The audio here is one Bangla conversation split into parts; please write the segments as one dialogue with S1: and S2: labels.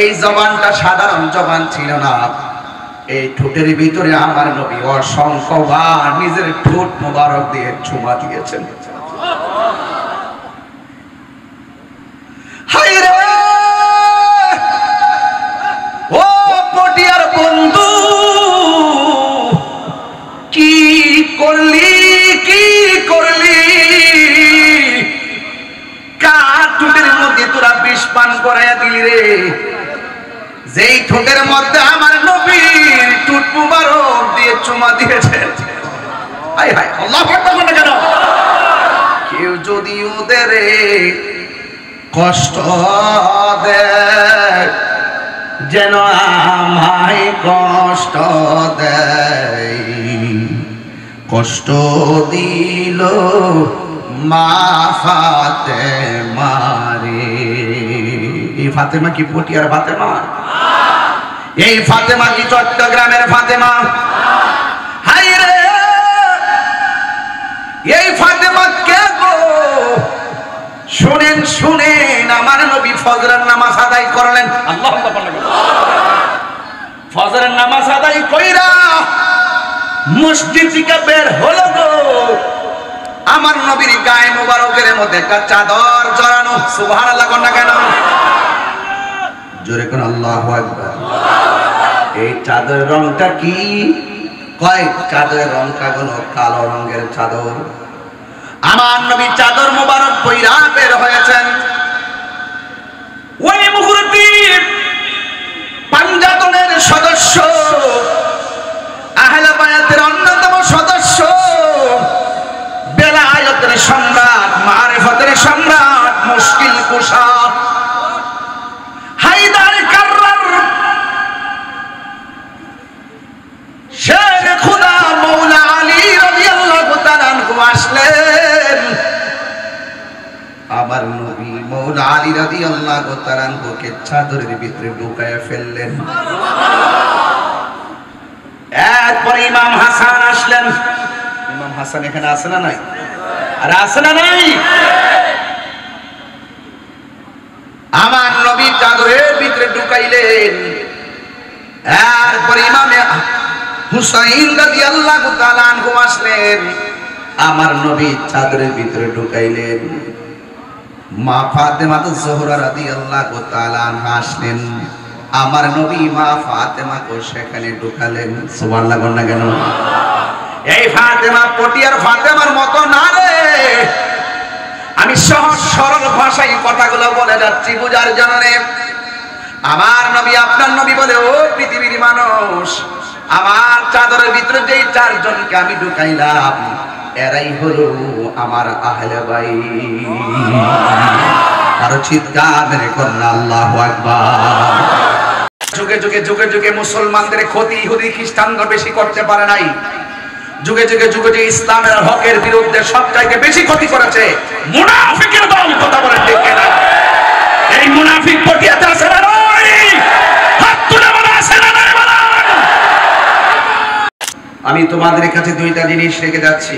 S1: এই জবানটা সাধারণ জবান ছিল না, এই ঠোঁটের ভিতরে আমার নবী অসংখ্যবার নিজের ঠোঁট মোবারক দিয়ে চুমা দিয়েছেন। ও পটিয়ার বন্ধু, কি করলি, কি করলি? কার ঠোঁটের মধ্যে তোরা বিষ পান করাইয়া দিলি রে? যেই ঠোঁটের মধ্যে আমার নবীর ঠোঁট মুবারক দিয়ে চুমা দিয়েছেন। হায় হায়, আল্লাহু আকবার বলে কেন? কেউ যদি ওদের কষ্ট দেয়, যেন আমায় কষ্ট দেয়, কষ্ট দিল মা ফাতেমা রে। এই ফাতেমা কি পটিয়ার ফাতেমা? এই ফাতেমা কি চট্টগ্রামের ফাতেমা? হাই রে, এই ফাতেমা কে গো? শুনেন শুনেন, আমার নবী ফজরের নামাজ আদায় করলেন। আল্লাহু আকবার। ফজরের নামাজ আদায় কইরা মসজিদ থেকে বের হলো গো, আমার নবীর গায়ে মোবারকের মধ্যে একটা চাদর জড়ানো। সুবহানাল্লাহ কোন না কেন? জোরে কোন আল্লাহু আকবার। এই চাদরের রংটা কি? কয় চাদরের রংটা হলো কালো রঙের চাদর। আমার নবী চাদর মোবারক পইরা বের হয়েছেন। ওই মুহূর্তে পাঞ্জাতনের সদস্য, আহলে বায়াতের অন্যতম সদস্য, বেলায়েতের সম্রাট, মারিফতের সম্রাট, মুশকিল কুশা হায়দার কাররার শের খুদা মৌলা আলী রাদিয়াল্লাহু তাআলা আনহু আসলেন। আমার নবী মৌলা আলী রাদিয়াল্লাহু তাআলা আনহুকে চাদরের ভিতরে ঢুকায়া ফেললেন। এরপর ইমাম হাসান আসলেন। ইমাম হাসান এখানে আছে না নাই? আরে আছে না নাই? আমার নবী চাদরের ভিতরে ঢুকাইলেন। এরপর ইমামে হুসাইন রাদিয়াল্লাহু তাআলা আনহু আসলেন। আমার নবী চাদরের ভিতরে ঢুকাইলেন। মা ফাতেমা জোহরা রাদিয়াল্লাহু তাআলা আনহা আসলেন। আমার নবী মা ফাতেমাকে সেখানে ঢুকালেন। সুবহানাল্লাহ বল না কেন? এই ফাতেমা পটিয়ার ফাতেমার মতো না রে। আমি সহজ সরল ভাষায় কথাগুলো বলে যাচ্ছি বুঝার জন্য। আমার নবী আপনার নবী বলে, ও পৃথিবীর মানুষ, আমার চাদরের ভিতরে যেই চারজনকে আমি ঢুকাইলাম, এরাই হলো আমার আহলে বাইত। আর চিৎকার মেরে করুন আল্লাহু আকবার। যুগে যুগে যুগে যুগে মুসলমানদের ক্ষতি ইহুদি খ্রিস্টানরা বেশি করতে পারে নাই। যুগে যুগে যুগে যুগে ইসলামের হকের বিরুদ্ধে সবচাইতে বেশি ক্ষতি করেছে মুনাফিকের দল। কথা বলেন ঠিক কিনা? এই মুনাফিক পটিয়াতে আছে না নাই? হাত তুলে বলা আছে না নাই? আমি তোমাদের কাছে দুইটা জিনিস রেখে যাচ্ছি।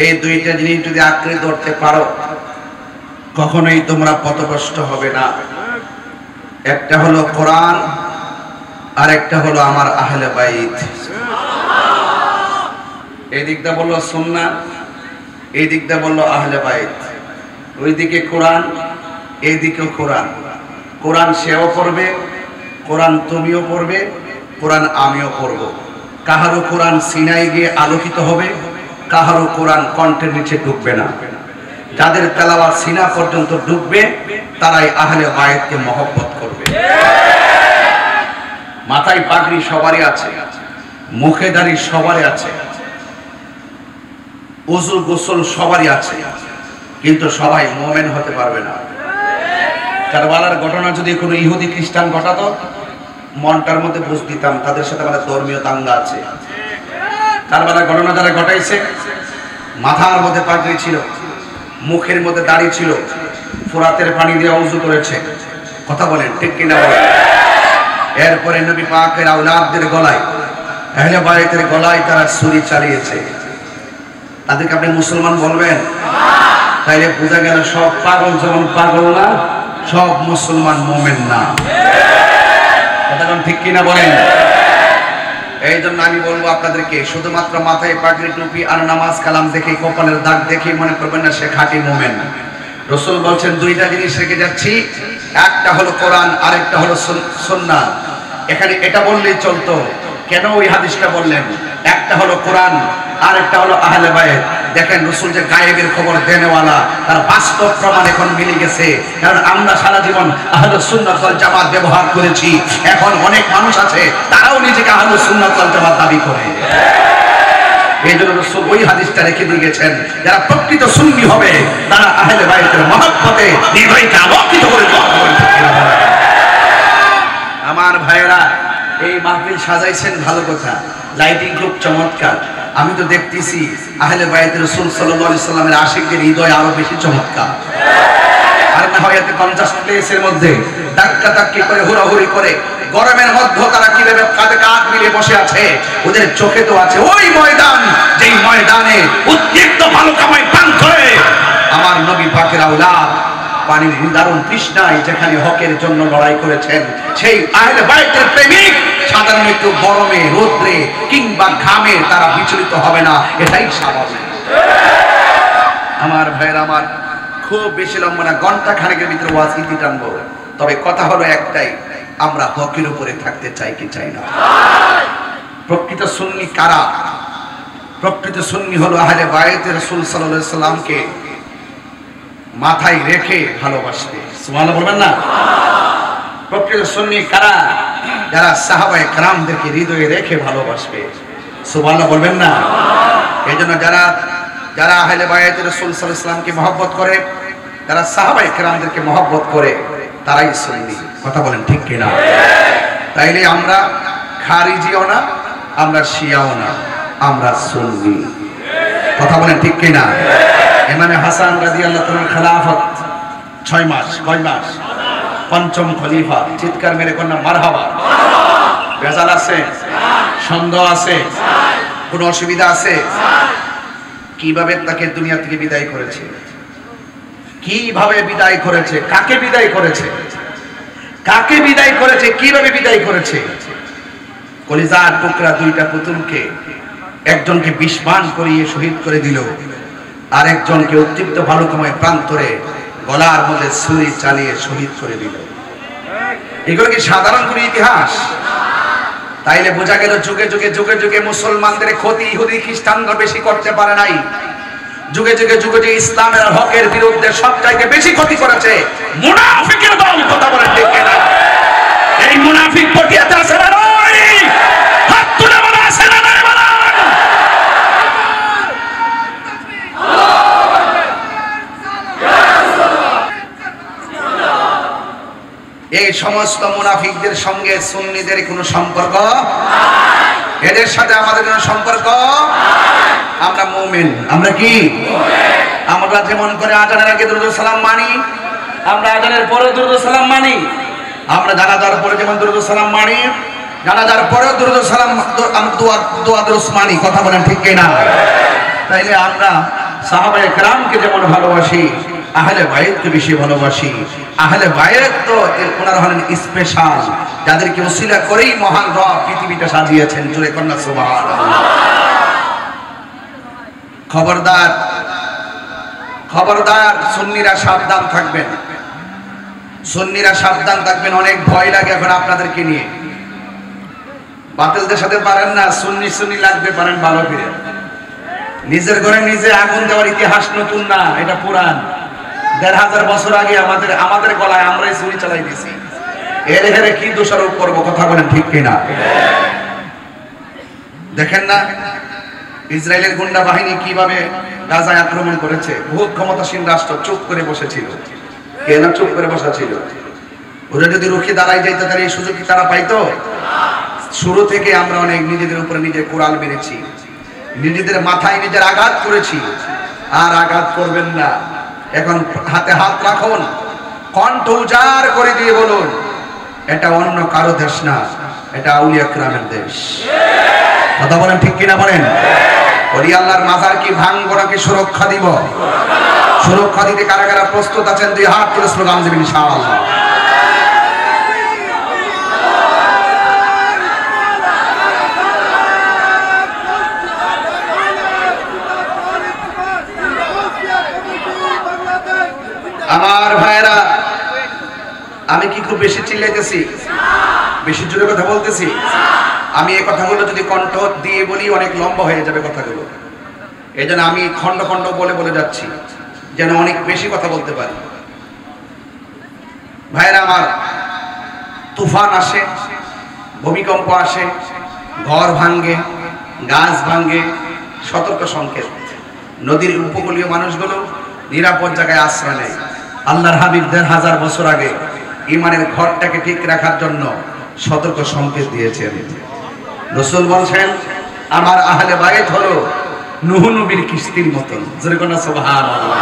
S1: এই দুইটা জিনিস যদি আঁকড়ে ধরতে পারো, কখনোই তোমরা পথভ্রষ্ট হবে না। একটা হলো কোরআন, আর একটা হলো আমার আহলে বাইত। এই দিকটা বললো সুন্নাহ, এই দিকটা বললো আহলে বাইত। ওইদিকে কোরআন, এইদিকেও কোরআন। কোরআন সেও পড়বে, কোরআন তুমিও পড়বে, কোরআন আমিও পড়ব। কাহারও কোরআন সিনায় গিয়ে আলোকিত হবে, কাহারও কোরআন কণ্ঠের নিচে ঢুকবে না। যাদের তেলাওয়াত সিনা পর্যন্ত ঢুকবে, তারাই আহলে বাইতকে মহব্বত করবে। মাথায় পাগড়ি সবারই আছে, মুখে দাড়ি সবারই আছে, ওযু গোসল সবারই আছে, কিন্তু সবাই মুমিন হতে পারবে না। কারবালার ঘটনা যদি কোনো ইহুদি খ্রিস্টান ঘটাতো, মনটার মধ্যে বুঝ দিতাম তাদের সাথে আমাদের ধর্মীয় দাঙ্গা আছে। কারবালার ঘটনা যারা ঘটাইছে, মাথার মধ্যে পাগড়ি ছিল, মুখের মধ্যে দাড়ি ছিল, ফোরাতের পানি দিয়ে ওযু করেছে। কথা বলেন ঠিক কিনা বলেন? এরপরে নবী পাকের আওলাদদের গলায়, আহলে বাইতের গলায় তারা ছুরি চালিয়েছে। তাদেরকে আপনি মুসলমান বলবেন? তাইলে বোঝা গেল সব পাগল যেমন পাগল না, সব মুসলমান মুমিন না। কথাটা ঠিক কিনা বলেন? এই জন্য আমি বলবো আপনাদেরকে, শুধুমাত্র মাথায় পাগড়ি টুপি আর নামাজ কালাম দেখে, কপালের দাগ দেখে মনে করবেন না সে খাঁটি মুমিন। রাসূল বলছেন দুইটা জিনিস রেখে যাচ্ছি, একটা হলো কোরআন, আরেকটা হলো সুন্নাহ। এখানে এটা বললেই চলতো, কেন ওই হাদিসটা বললেন? একটা হলো কোরআন, আরেকটা হলো আহলে বায়ত। দেখেন রাসূল যে গায়েবের খবর দেনেওয়ালা, তার বাস্তব প্রমাণ এখন মিলে গেছে। কারণ আমরা সারা জীবন আহলুস সুন্নাহ ওয়াল জামাত ব্যবহার করেছি, এখন অনেক মানুষ আছে তারাও নিজেকে আহলুস সুন্নাহ ওয়াল জামাত দাবি করে। এই জন্য রাসূল ওই হাদিসটা রেখে দিয়ে গেছেন, যারা প্রকৃত সুন্নি হবে তারা আহলে বায়তের মহব্বতে হৃদয়কে আলোকিত করে আমার ভাইয়েরা। এই মাহফিল সাজাইছেন ভালো কথা, লাইটিং খুব চমৎকার। আমি তো দেখতেছি আহলে বায়ত রাসূল সাল্লাল্লাহু আলাইহি সাল্লামের আশিকদের হৃদয় আরো বেশি চমৎকার। আর না হয় এতে কনজাস্ট প্লেসের মধ্যে ধাক্কা ধাক্কি করে হুড়াহুড়ি করে গরমের মধ্যে তারা কিভাবে কাঁধে কাঁধ মিলে বসে আছে, ওদের চোখে তো আছে ওই ময়দান, যেই ময়দানে উদ্দীপ্ত ভালো কামাই প্রাণ করে আমার নবী পাকের আওলাদ পানির দারুণ তৃষ্ণায় যেখানে হকের জন্য লড়াই করেছেন। সেই আহলে বায়তের প্রেমিক সাধারণত গরমে, রোদ্রে কিংবা ঘামে তারা বিচলিত হবে না, এটাই স্বাভাবিক। আমার ভাইয়ের, আমার খুব বেশি লম্বা না, ঘন্টা খানেকের ভিতরে ওয়াজ ইতি টানবো। তবে কথা হলো একটাই, আমরা হকের উপরে থাকতে চাই কি চাই না? প্রকৃত সুন্নি কারা? প্রকৃত সুন্নি হলো আহলে বায়ত রাসূল সাল্লাল্লাহু আলাইহি সাল্লামকে মাথায় রেখে ভালোবাসবে। সুবহানাল্লাহ বলবেন না? প্রকৃত সুন্নি কারা? যারা সাহাবায়ে কেরামদেরকে হৃদয়ে রেখে ভালোবাসবে। সুবহানাল্লাহ বলবেন না? এই জন্য যারা আহলে বায়ত রাসূল সাল্লাল্লাহু আলাইহি সাল্লামকে মহব্বত করে, যারা সাহাবায়ে কেরামদেরকে মহব্বত করে, তারাই সুন্নি। কথা বলেন ঠিক কিনা? তাইলে আমরা খারিজিও না, আমরা শিয়াও না, আমরা সুন্নি। কথা বলেন ঠিক কিনা? ইমাম হাসান রাদিয়াল্লাহু তাআলার খেলাফত 6 মাস। কয় মাস? পঞ্চম খলিফা। চিৎকার মেরে কোন মারহাবা। বেজাল আছে? সন্দেহ আছে? কোনো অসুবিধা আছে? কিভাবে তাকে দুনিয়া থেকে বিদায় করেছে? কিভাবে বিদায় করেছে? কাকে বিদায় করেছে? কাকে বিদায় করেছে? কিভাবে বিদায় করেছে? কলিজার টুকরা দুইটা পুতুলকে একজনকে বিস্মান করিয়ে শহীদ করে দিল, আর একজনকে উত্তপ্ত ভালুকময় প্রান্তরে গলার মধ্যে ছুরি চালিয়ে শহীদ করে দিল। এগুলো কি সাধারণ কোনো ইতিহাস? তাইলে বোঝা গেল যুগে যুগে যুগে যুগে মুসলমানদের ক্ষতি ইহুদি খ্রিস্টানরা বেশি করতে পারে নাই। যুগে যুগে যুগে যুগে ইসলামের হকের বিরুদ্ধে সবচাইতে বেশি ক্ষতি করেছে মুনাফিকের দল। কথা বলেন ঠিক কিনা? এই মুনাফিক পটিয়াতে আছে না? হাত তুলে বলা আছে না? এই সমস্ত মুনাফিকদের সঙ্গে সুন্নিদের কোনো সম্পর্ক নাই, এদের সাথে আমাদের কোনো সম্পর্ক নাই। আমরা মুমিন। আমরা কি? আমরা যেমন করে আজানের আগে দুরূদ সালাম মানি, আমরা আজানের পরে দুরূদ সালাম মানি, আমরা জানাজার পরে যেমন দুরূদ সালাম মানি, জানাজার পরে দুরূদ সালাম দোয়া দুরূদ মানি। কথা বলেন ঠিক কিনা? তাইলে আমরা সাহাবায়ে কেরামকে যেমন ভালোবাসি, আহলে বায়তকে বেশি ভালোবাসি। আহলে বায়ত তো ওনারা হলেন স্পেশাল, যাদেরকে ওসিলা করেই মহান রব পৃথিবীটা সাজিয়েছেন। জোরে কন্যা সুবহানাল্লাহ। খবরদার, খবরদার, সুন্নিরা সাবধান থাকবেন, সুন্নিরা সাবধান থাকবেন। অনেক ভয় লাগে এখন আপনাদেরকে নিয়ে। বাতিলদের সাথে পারেন না, সুন্নি সুন্নি লাগবে পারেন ভালো করে। নিজের ঘরে নিজে আগুন দেওয়ার ইতিহাস নতুন না, এটা পুরান। ১৫০০ বছর আগে আমাদের গলায় আমরাই ছুরি চালাই দিছি। এর হেরে কি দোষারোপ করবো? কথা বলেন ঠিক কিনা? দেখেন না ইসরায়েলের গুন্ডা বাহিনী কিভাবে গাজায় আক্রমণ করেছে। বহুত ক্ষমতাসীন রাষ্ট্র চুপ করে বসেছিল। কেন চুপ করে বসা ছিল? ওরা যদি রুখে দাঁড়ায় যাইতে তাহলে এই সুযোগ কি তারা পাইতো? শুরু থেকে আমরা অনেক নিজেদের উপরে নিজে কোরাল মেরেছি, নিজেদের মাথায় নিজের আঘাত করেছি। আর আঘাত করবেন না। এখন হাতে হাত রাখুন, কণ্ঠ উজাড় করে দিয়ে বলুন, এটা অন্য কারো দেশ না, এটা আউলিয়া কেরামের দেশ। কথা বলেন ঠিক কিনা? বলেন। ওলি আল্লাহর মাজার কি ভাঙবো নাকি সুরক্ষা দিব? সুরক্ষা দিতে কারা কারা প্রস্তুত আছেন? দুই হাত তুলে স্লোগান দেবেন ইনশাআল্লাহ। আমার ভাইরা, আমি কি খুব বেশি চিল্লাইতেছি? বেশি জোরে কথা বলতেছি? আমি এই কথাগুলো যদি কণ্ঠ দিয়ে বলি অনেক লম্বা হয়ে যাবে কথাগুলো, এই জন্য আমি খন্ড খন্ড বলে বলে যাচ্ছি যেন অনেক বেশি কথা বলতে পারি। ভাইরা আমার, তুফান আসে, ভূমিকম্প আসে, ঘর ভাঙ্গে, গাছ ভাঙ্গে, সতর্ক সংকেত। নদীর উপকূলীয় মানুষগুলো নিরাপদ জায়গায় আশ্রয় নেয়। আল্লাহর হাবিব ১,৫০০ বছর আগে ইমানের ঘরটাকে ঠিক রাখার জন্য সতর্ক সংকেত দিয়েছেন। রাসূল বলছেন, আমার আহলে বাইত হলো নূহ নবীর কিস্তির মতন। জোরে কোন সুবহানাল্লাহ।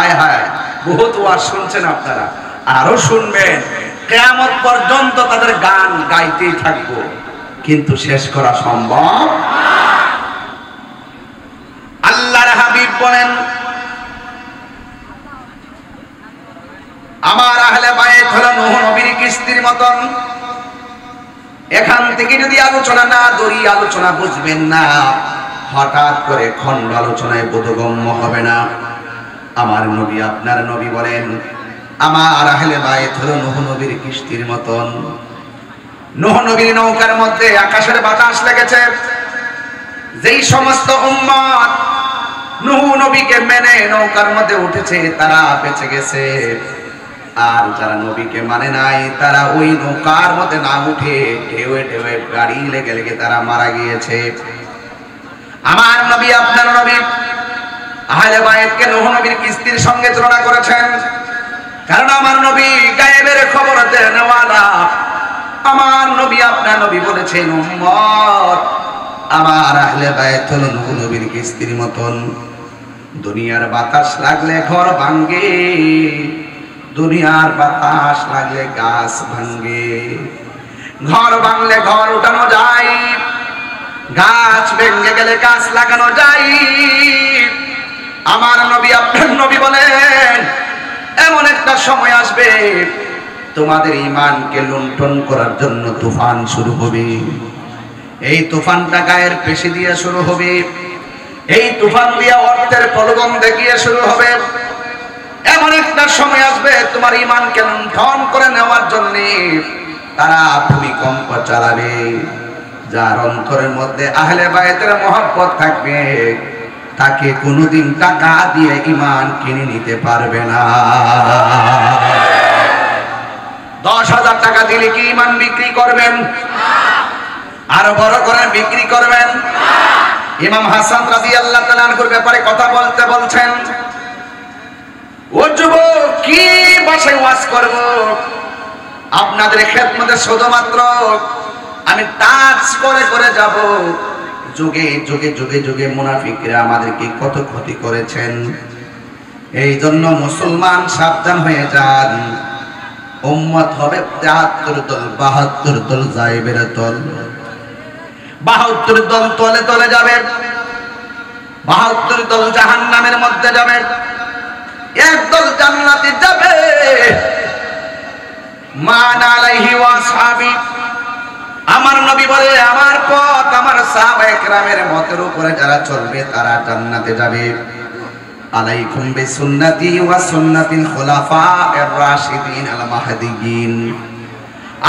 S1: আয় হায়, বহুত ওয়াজ শুনছেন আপনারা, আরো শুনবেন। কিয়ামত পর্যন্ত তাদের গান গাইতেই থাকবো, কিন্তু শেষ করা সম্ভব। আল্লাহর হাবিব বলেন, আমার আহলে বাইত হলো নূহ নবীর কিস্তির মতন। এখান থেকে যদি আলোচনা না ধরি, আলোচনা বুঝবেন না, হঠাৎ করে খণ্ড আলোচনায় বোধগম্য হবে না। আমার নবী, আপনার নবী বলেন, আমার আহলে বাইত হলো নূহ নবীর কিস্তির মতন। নূহ নবীর নৌকার মধ্যে আকাশের বাতাস লেগেছে। যেই সমস্ত উম্মত নূহ নবীকে মেনে নৌকার মধ্যে উঠেছে তারা বেঁচে গেছে, আর যারা নবীকে মানে নাই তারা ওই নৌকার মধ্যে না উঠে ঢেউয়ে ঢেউয়ে গাড়ি লেগে লেগে তারা মারা গিয়েছে। আমার নবী, আপনার নবী আহলে বাইতকে নূহ নবীর কিস্তির সঙ্গে তুলনা করেছেন, কারণ আমার নবী গায়েবের খবর দেনওয়ালা। আমার নবী, আপনার নবী বলেছেন, উম্মত আমার আহলে বাইত হলো নূহ নবীর কিস্তির মতন। দুনিয়ার বাতাস লাগলে ঘর ভাঙ্গে, দুনিয়ার বাতাস লাগলে গাছ ভাঙ্গে। ঘর ভাঙলে ঘর উঠানো যায়, গাছ ভেঙে গেলে গাছ লাগানো যায়। আমার নবী, আপনার নবী বলেন, এমন একটা সময় আসবে তোমাদের ঈমানকে লুণ্ঠন করার জন্য তুফান শুরু হবে। এই তুফানটা গায়ের পেশি দিয়ে শুরু হবে, এই তুফান দিয়ে অর্থের প্রলোভন দেখিয়ে শুরু হবে। এমন একটা সময় আসবে তোমার ঈমানকে লুণ্ঠন করে নেওয়ার জন্য তারা ভূমিকম্প চালাবে। যার অন্তরের মধ্যে আহলে বাইতের মহব্বত থাকবে, তাকে কোনোদিন টাকা দিয়ে ঈমান কিনে নিতে পারবে না। ১০,০০০ টাকা দিলে কি ঈমান বিক্রি করবেন? আরো বড় করে বিক্রি করবেন? ইমাম হাসান রাদিয়াল্লাহু তাআলা আনহুর ব্যাপারে কথা বলতে বলছেন, ও যুবক, কি ভাষায় ওয়াজ করব? আপনাদের খেদমতে শুধুমাত্র আমি টাচ করে করে যাব। যুগে যুগে যুগে যুগে মুনাফিকরা আমাদেরকে কত ক্ষতি করেছেন। এই জন্য মুসলমান সাবধান হয়ে যান। উম্মত হবে ৭৩ দল, ৭২ দল যাইবের দল। ৭২ দল তলে তলে যাবে, ৭২ দল জাহান্নামের মধ্যে যাবে, একদল জান্নাতে যাবে। মান আলাইহি ওয়া আসহাবি, আমার নবী বলে, আমার পথ, আমার সাহাবায়ে কেরামের মতের উপরে যারা চলবে তারা জান্নাতে যাবে। আলাইকুম বিসুন্নতি ওয়া সুন্নাতিল খুলাফায়ে রাশিদিন আল মাহদিয়িন।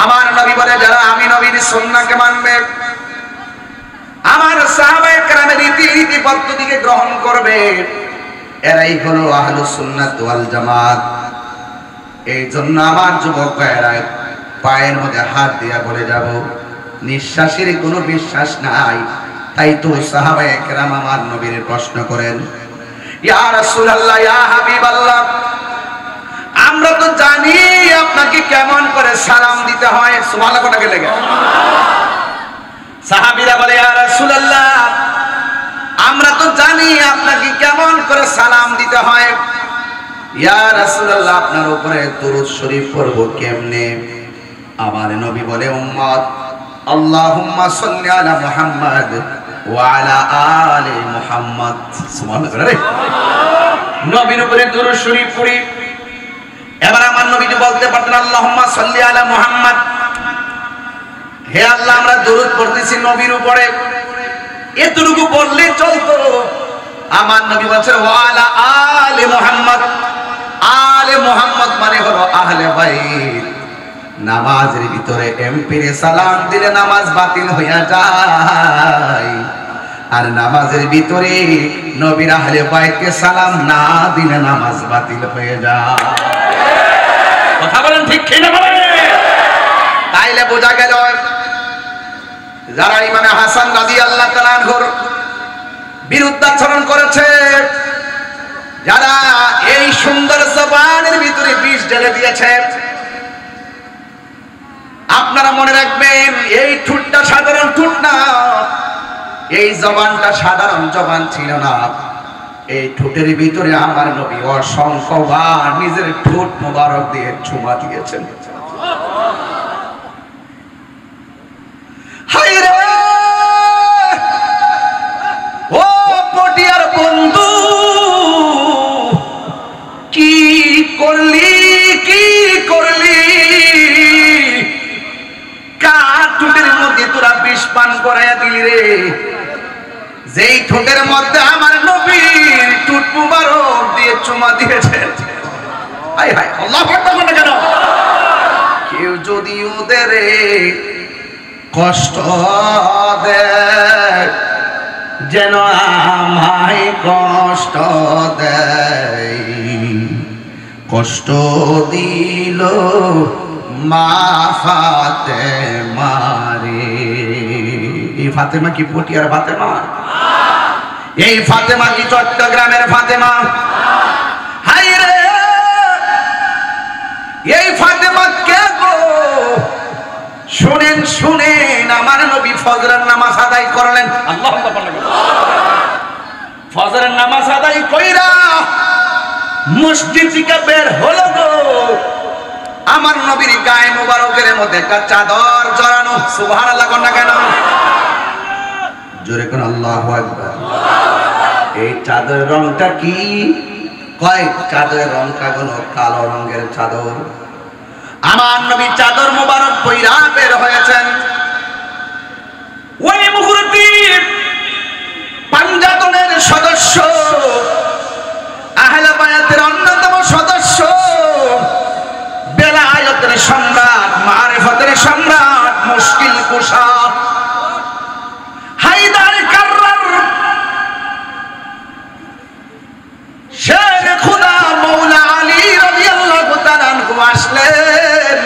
S1: আমার নবী বলে, যারা আমি নবীর সুন্নাহকে মানবে, আমার সাহাবায়ে কেরামের রীতি পদ্ধতিকে গ্রহণ করবে, এরাই হলো আহলুস সুন্নাত ওয়াল জামাত। এই জন্য আমার যুবক ভাইরা, পায়ের মধ্যে হাত দিয়া বলে যাব, নিঃশ্বাসের কোনো বিশ্বাস নাই। তাই তো সাহাবায়ে কেরাম আমার নবীর প্রশ্ন করেন, ইয়া রাসূলুল্লাহ, ইয়া হাবিবাল্লাহ, আমরা তো জানি আপনাকে কেমন করে সালাম দিতে হয়। সুবহানাল্লাহ কোটাকে লেগে সাহাবীরা বলে, ইয়া রাসূলুল্লাহ, আমরা তো জানি আপনাকে কেমন করে সালাম দিতে হয়। ইয়া রাসূলুল্লাহ, আপনার উপরে দুরূদ শরীফ পড়ব কেমনে? আমার নবী বলে, উম্মত, আল্লাহুম্মা সাল্লি আলা মুহাম্মাদ ওয়া আলা আলি মুহাম্মাদ। সুবহানাল্লাহ। নবীর উপরে দুরূদ শরীফ পড়ি। এবার আমার নবী যে বলতে পারতেন, আল্লাহুম্মা সাল্লি আলা মুহাম্মাদ, হে আল্লাহ, আমরা দুরূদ পড়তেছি নবীর উপরে, এতটুকু বললে চলতো। আমার নবী বলছেন, ওয়া আলা আলি মুহাম্মাদ, আলে মুহাম্মদ মানে হলো আহলে বাইত। নামাজের ভিতরে এমপিরে সালাম দিলে নামাজ বাতিল হইয়া যায়, আর নামাজের ভিতরে নবীর আহলে বাইতকে সালাম না দিলে নামাজ বাতিল হয়ে যায়। কথা বলেন ঠিক কি না বলেন? তাইলে বোঝা গেল যারা ইমামে হাসান রাদিয়াল্লাহু তাআলা আনহুর বিরুদ্ধাচরণ করেছে, যারা এই সুন্দর জবানের ভিতরে বিষ ঢেলে দিয়েছে, আপনারা মনে রাখবেন এই ঠুটটা সাধারণ ঠুট না, এই জবানটা সাধারণ জবান ছিল না। এই ঠোঁটের ভিতরে আমার নবী অসংখ্যবার নিজের ঠোঁট মোবারক দিয়ে চুমা দিয়েছেন। হায় রে ও পটিয়ার বন্ধু, কি করলি কি করলি, কার ঠোঁটের মধ্যে তোরা বিষ পান করাইয়া দিলি রে? যেই ঠোঁটের মধ্যে আমার নবীর ঠোঁট মুবারক দিয়ে চুমা দিয়েছেন। হায় হায়, আল্লাহু আকবার বলে কেন? কেউ যদি ওদের কষ্ট দেয়, যেন আমায় কষ্ট দেয়, কষ্ট দিল মা ফাতেমা রে। এই ফাতেমা কি পটিয়ার ফাতেমা? এই ফাতেমা কি চট্টগ্রামের ফাতেমা? হায় রে, এই ফাতেমা কে গো? শুনেন শুনেন, আমার নবী ফজরের নামাজ আদায় করলেন। আল্লাহু আকবার। ফজরের নামাজ আদায় কইরা মসজিদ থেকে বের হলো গো, আমার নবীর গায়ে মুবারকের মধ্যে একটা চাদর জড়ানো। সুবহানাল্লাহ কোন না কেন? জোরে কোন আল্লাহু আকবার। এই চাদরের রংটা কি? কয় চাদরের রংটা হলো কালো রঙের চাদর। আমার নবী চাদর মুবারক পইরা বের হয়েছেন। ওই মুহূর্তে পাঞ্জাতনের সদস্য, আহলে বায়াতের অন্যতম সদস্য, বেলায়েতের সম্রাট, মারিফতের সম্রাট, মুশকিল কুশা হায়দার কাররার শের খুদা মৌলা আলী রাদিয়াল্লাহু তাআলা আনহু আসলেন।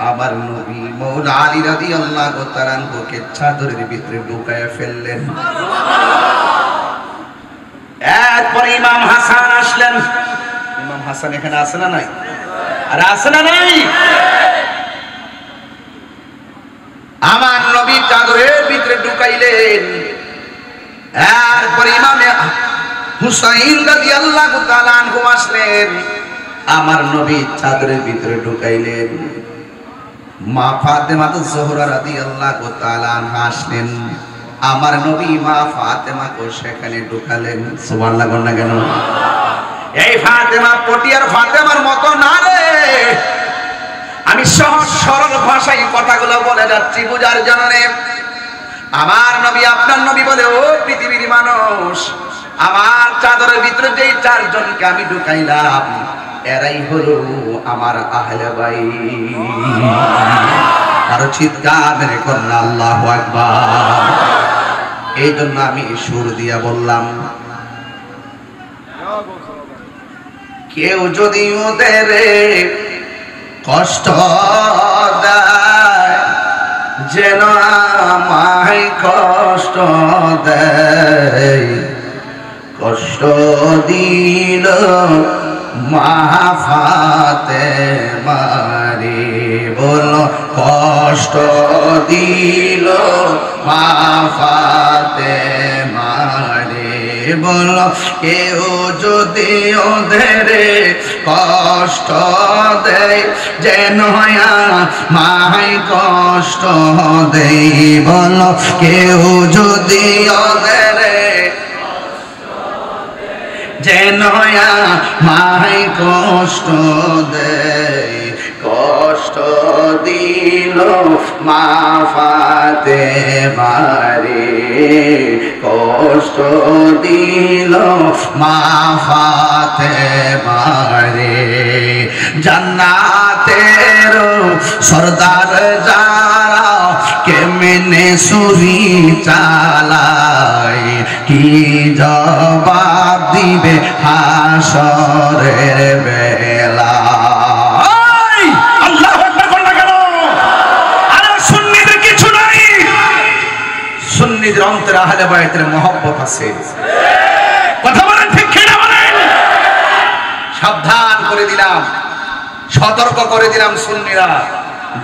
S1: আমার নবী মৌলা আলী রাদিয়াল্লাহু তাআলা আনহুকে চাদরের ভিতরে ঢুকায় ফেললেন। এরপর ইমাম হাসান আসলেন। ইমাম হাসান এখানে আছে না নাই? আরে আছে না নাই? আমার নবী চাদরের ভিতরে ঢুকাইলেন। এরপর ইমামে হুসাইন রাদিয়াল্লাহু তাআলা আনহু আসলেন। আমার নবী চাদরের ভিতরে ঢুকাইলেন। মা ফাতেমা জোহরা রাদিয়াল্লাহু তাআলা আনহা আসলেন। আমার নবী মা ফাতেমাকে সেখানে ঢুকালেন। সুবহানাল্লাহ বল না কেন? এই ফাতেমা পটিয়ার ফাতেমার মতো না রে। আমি সহজ সরল ভাষায় কথাগুলো বলে যাচ্ছি বুঝার জন্য। আমার নবী আপনার নবী বলে, ও পৃথিবীর মানুষ, আমার চাদরের ভিতরে যেই চারজনকে আমি ঢুকাইলাম, এরাই হলো আমার আহলে বাইত। আর চিৎকার মেরে করলেন আল্লাহু আকবার। এই জন্য আমি সুর দিয়া বললাম, কেউ যদি ওদের কষ্ট দেয়, যেন আমায় কষ্ট দেয়, কষ্ট দিল মা ফাতেমা রে। বলো কষ্ট দিল মা ফাতেমা রে। বলো কেউ যদি ওদের কষ্ট দেয়, যেন আমায় কষ্ট দেয়। বলো কেউ যদি ওদের যেন আমায় কষ্ট দেয়, কষ্ট দিল মা ফাতেমারে, কষ্ট দিল মা ফাতেমারে। জান্নাতের সরদার যারা কেমনে ছুরি চালায়, কি জবাব দিবে হাসরের বেলা। আল্লাহু আকবার বল না কেন? আরে সুন্নিদের কিছু নাই, সুন্নিদের অন্তরে আহলে বায়তের মহব্বত আছে। কথা বলেন ঠিক কি না বলেন? সাবধান করে দিলাম, সতর্ক করে দিলাম, সুন্নিরা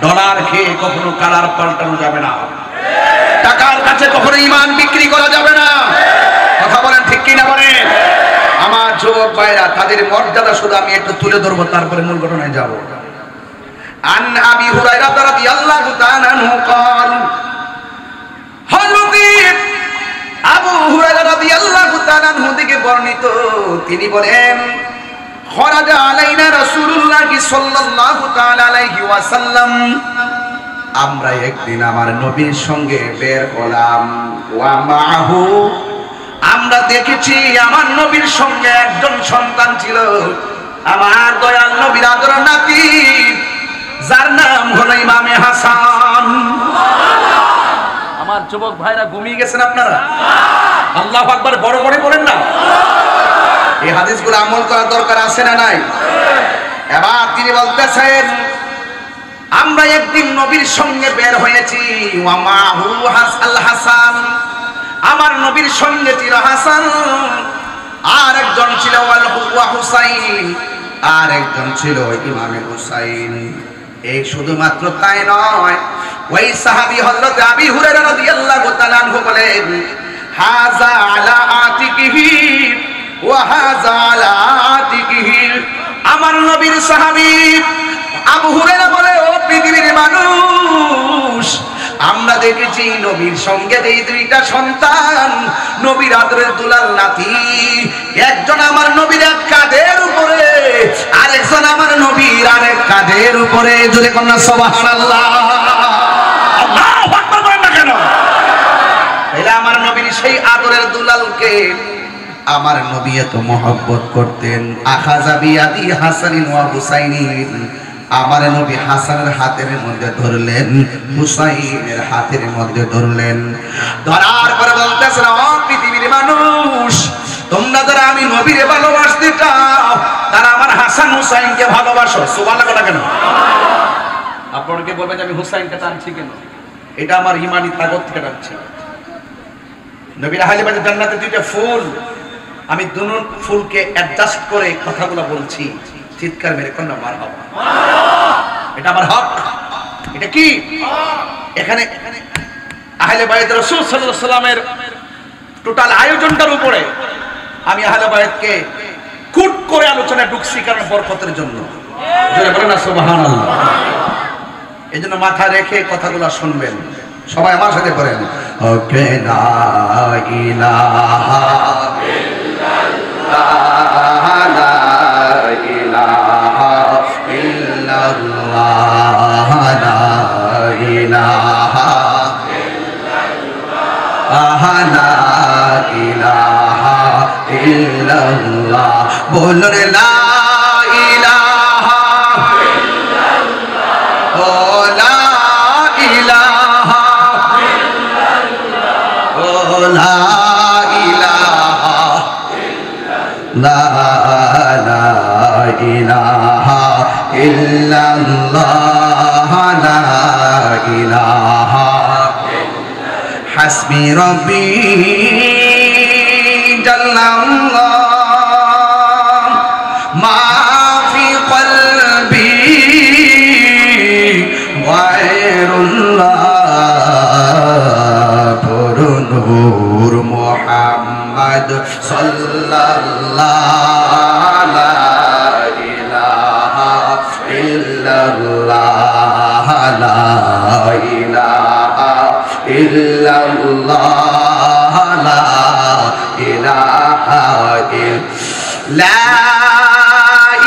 S1: ডলার খেয়ে কখনো কালার পাল্টানো যাবে না, টাকার কাছে কখনো ঈমান বিক্রি করা যাবে না। কথা বলেন ঠিক কি না বলেন? আমার যুবক ভাইরা, তাদের মর্যাদা শুধু আমি একটু তুলে ধরবো, তারপরে মূল ঘটনায় যাব। আন আবি হুরায়রা রাদিয়াল্লাহু তাআলা আনহু قال, হযরত আবু হুরায়রা রাদিয়াল্লাহু তাআলা আনহু থেকে বর্ণিত, তিনি বলেন, খরাজা আলাইনা রাসূলুল্লাহ সাল্লাল্লাহু তাআলা আলাইহি ওয়াসাল্লাম, আমরা একদিন আমার নবীর সঙ্গে বের হলাম। ওয়া মাহু, আমরা দেখেছি আমার নবীর সঙ্গে একজন সন্তান ছিল, আমার দয়াল নবীর আদরের নাতি, যার নাম হলো ইমামে হাসান। আমার যুবক ভাইরা ঘুমিয়ে গেছেন আপনারা? আল্লাহু আকবার বড় বড় বলেন না। এই হাদিসগুলো আমল করার দরকার আছে না নাই? এবার তিনি বলতেছেন, আমরা একদিন নবীর সঙ্গে বের হয়েছি। ওয়া মাহু আল হাসান, আমার নবীর সঙ্গে ছিল হাসান, আর একজন ছিল ওয়া হুসাইন, আর একজন ছিল ইমামে হুসাইন। এই শুধুমাত্র তাই নয়, ওই সাহাবী হযরত আবী হুরায়রা রাদিয়াল্লাহু তাআলা আনহু বলেন, হাযা আলা আতিকিহি ওয়া হাযা আলা আতিকিহি, আমার নবীর সাহাবী আবু হুরায়রা বলে, ও পৃথিবীর মানুষ, আমরা দেখেছি নবীর সঙ্গে যেই দুইটা সন্তান, নবীর আদরের দুলাল নাতি, একজন আমার নবীর এক কাঁধের উপরে, আরেকজন আমার নবীর আরেক কাঁধের উপরে। জোরে কন্যা সুবহানাল্লাহ। আল্লাহু আকবার বলেন না কেন? এলা আমার নবীর সেই আদরের দুলালকে আমার নবী এত মহব্বত করতেন। আখাযা বিয়াদি হাসানিন ওয়া হুসাইনিন, আমার নবী হাসানের হাতের মধ্যে ধরলেন, হুসাইনের হাতের মধ্যে ধরলেন। ধরার পরে বলতেছেন, ও পৃথিবীর মানুষ, তোমরা যারা আমি নবীরে ভালোবাসতে চাও, তারা আমার হাসান হুসাইনকে ভালোবাসো। সুবহানাল্লাহ কথা কেন? আপনাকে বলবেন যে আমি হুসাইনকে টানছি কেন? এটা আমার ঈমানি তাকত থেকে টানছি। নবীর আহলে বাইতের জান্নাতে দুইটা ফুল, আমি দুটো ফুলকে অ্যাডজাস্ট করে কথাগুলো বলছি। চিৎকার মেরে কন্যা মারহাবা। এটা আমার হক। এটা কি? এখানে আহলে বায়ত রাসূল সাল্লাল্লাহু আলাইহি ওয়াসাল্লামের টোটাল আয়োজনটার উপরে আমি আহলে বায়তকে কুট করে আলোচনায় ঢুকছি, কারণ বরকতের জন্য। জোরে বলেন না সুবহানাল্লাহ। এজন্য মাথা রেখে কথাগুলো শুনবেন। সবাই আমার সাথে পড়েন, ওকে লা ইলাহা ইল্লাল্লাহ, লা ইলাহা ইল্লাল্লাহ, লা ইলাহা ইল্লাল্লাহ। বলুন লা ইলাহা ইল্লাল্লাহ, ও লা ইলাহা ইল্লাল্লাহ, ও লা ইলাহা ইল্লাল্লাহ, লা ইলাহা ইল্লাল্লাহ, লা ইলাহা হাসবি রব্বি জাল্লাল্লাহ মা ফি কলবি গায়রুল্লাহ, নূর মুহাম্মদ সাল্লাল্লাহু লা ইলাহা ইল্লাল্লাহ, লা ইলাহা ইল্লাল্লাহ, লা ইলাহা ইল্লাল্লাহ, লা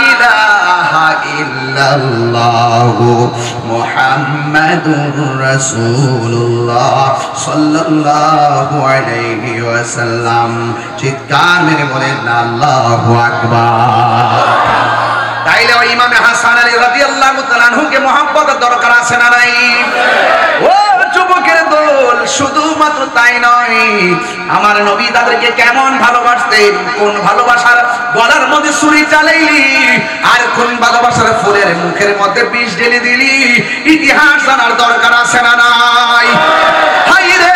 S1: ইলাহা ইল্লাল্লাহ, ইল্লাল্লাহু মুহাম্মাদুর রাসূলুল্লাহ সাল্লাল্লাহু আলাইহি ওয়াসাল্লাম। চিৎকার মেরে বলেন আল্লাহু আকবার। তাইলে ওই ইমামে হাসান আলী রাদিয়াল্লাহু তাআলা আনহুকে মহব্বতের দরকার আছে না নাই? ও যুবকের দল, শুধুমাত্র তাই নয়, আমার নবী তাদেরকে কেমন ভালোবাসতেন, কোন ভালোবাসার গলার মধ্যে ছুরি চালাইলি আর কোন ভালোবাসার ফুলের মুখের মধ্যে বিষ ঢেলে দিলি, ইতিহাস জানার দরকার আছে না নাই? হায়রে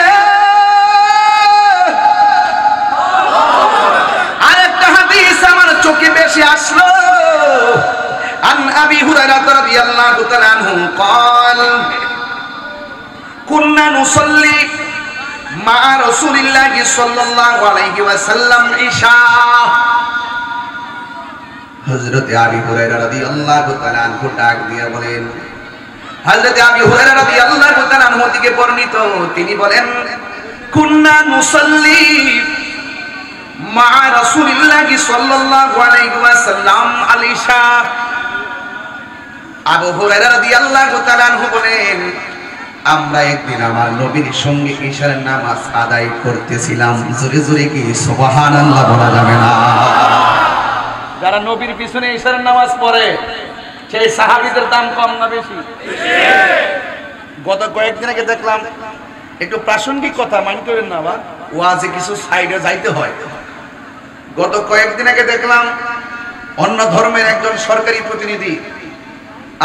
S1: আরেকটা হাদিস আমার চোখে বেশি আসলো। عن أبي هريرة رضي الله تعالى عنه قال كنا نصلي مع رسول الله صلى الله عليه وسلم عشاء। হযরত আবু হুরায়রা রাদিয়াল্লাহু তাআলা আনহু ডাক দিয়ে বলেন, হযরত আবু হুরায়রা রাদিয়াল্লাহু তাআলা আনহু থেকে বর্ণিত, তিনি বলেন কুন্না নুসাল্লি মা রাসূলিল্লাহি সাল্লাল্লাহু আলাইহি ওয়াসাল্লাম আল ইশা। আবু হুরায়রা রাদিয়াল্লাহু তাআলা আনহু বলেন, আমরা একদিন আমার নবীর সঙ্গে ইশার নামাজ আদায় করতেছিলাম। জোরে জোরে কি সুবহানাল্লাহ বলা যাবে না? যারা নবীর পিছনে ইশার নামাজ পড়ে সেই সাহাবীদের দাম কম না বেশি? গত কয়েকদিন আগে দেখলাম, একটু প্রাসঙ্গিক কথা মাইন্ড করেন না, বা ওয়াজে কিছু সাইডে যাইতে হয়। গত কয়েকদিন আগে দেখলাম অন্য ধর্মের একজন সরকারি প্রতিনিধি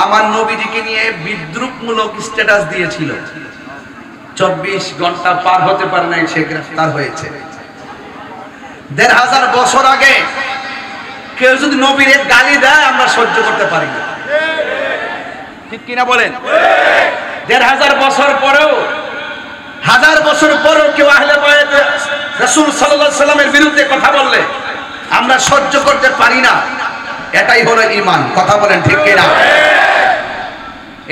S1: আমার নবীজিকে নিয়ে বিদ্রুপমূলক স্ট্যাটাস দিয়েছিল। 24 ঘন্টা পার হতে পারে নাই, সে গ্রেফতার হয়েছে। 1500 বছর আগে কেউ যদি নবীর গালি দেয় আমরা সহ্য করতে পারি না, ঠিক কিনা বলেন? 1500 বছর পরেও, 1000 বছর পরেও কেউ আহলে বায়াত রাসূল সাল্লাল্লাহু আলাইহি সাল্লামের বিরুদ্ধে কথা বললে আমরা সহ্য করতে পারি না। এটাই হলো ঈমান। কথা বলেন ঠিক কিনা?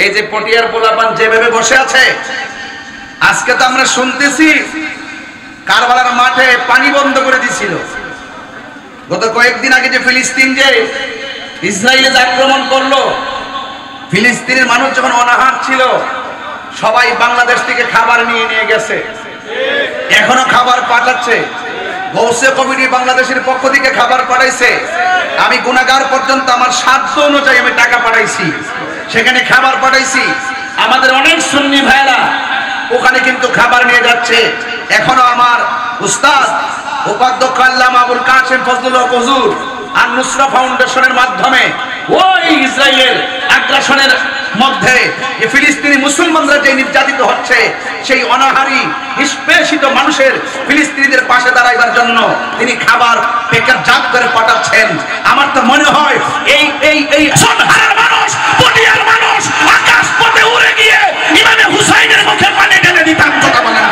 S1: এই যে পটিয়ার পোলাপান যেভাবে বসে আছে, আজকে তো আমরা শুনতেছি কারবালার মাঠে পানি বন্ধ করে দিয়েছিল। গত কয়েকদিন আগে যে ফিলিস্তিন যে ইসরায়েলে আক্রমণ করলো, ফিলিস্তিনের মানুষ যখন অনাহার ছিল সবাই বাংলাদেশ থেকে খাবার নিয়ে গেছে, এখনো খাবার পাঠাচ্ছে। গৌসে কমিটি বাংলাদেশের পক্ষ থেকে খাবার পাঠাইছে। আমি গুনাহগার পর্যন্ত আমার সাধ্য অনুযায়ী আমি টাকা পাঠাইছি, সেখানে খাবার পাঠাইছি। আমাদের অনেক সুন্নি ভাইরা ওখানে কিন্তু খাবার নিয়ে যাচ্ছে। এখনো আমার উস্তাদ উপাধ্যক্ষ আল্লামা আবুল কাসেম ফজলুল হক হুজুর আর নুসরা ফাউন্ডেশনের মাধ্যমে ওই ইসরায়েলের আগ্রাসনের মধ্যে যে ফিলিস্তিনি মুসলমানরা যে নির্যাতিত হচ্ছে, সেই অনাহারী নিষ্পেষিত মানুষের, ফিলিস্তিনিদের পাশে দাঁড়াইবার জন্য তিনি খাবার প্যাকেটজাত করে পাঠাচ্ছেন। আমার তো মনে হয় এই এই এই সন্ধানের মানুষ, পটিয়ার মানুষ আকাশ পথে উড়ে গিয়ে ইমামে হুসাইনের মুখে পানি ঢেলে দিতাম। কথা বলেন।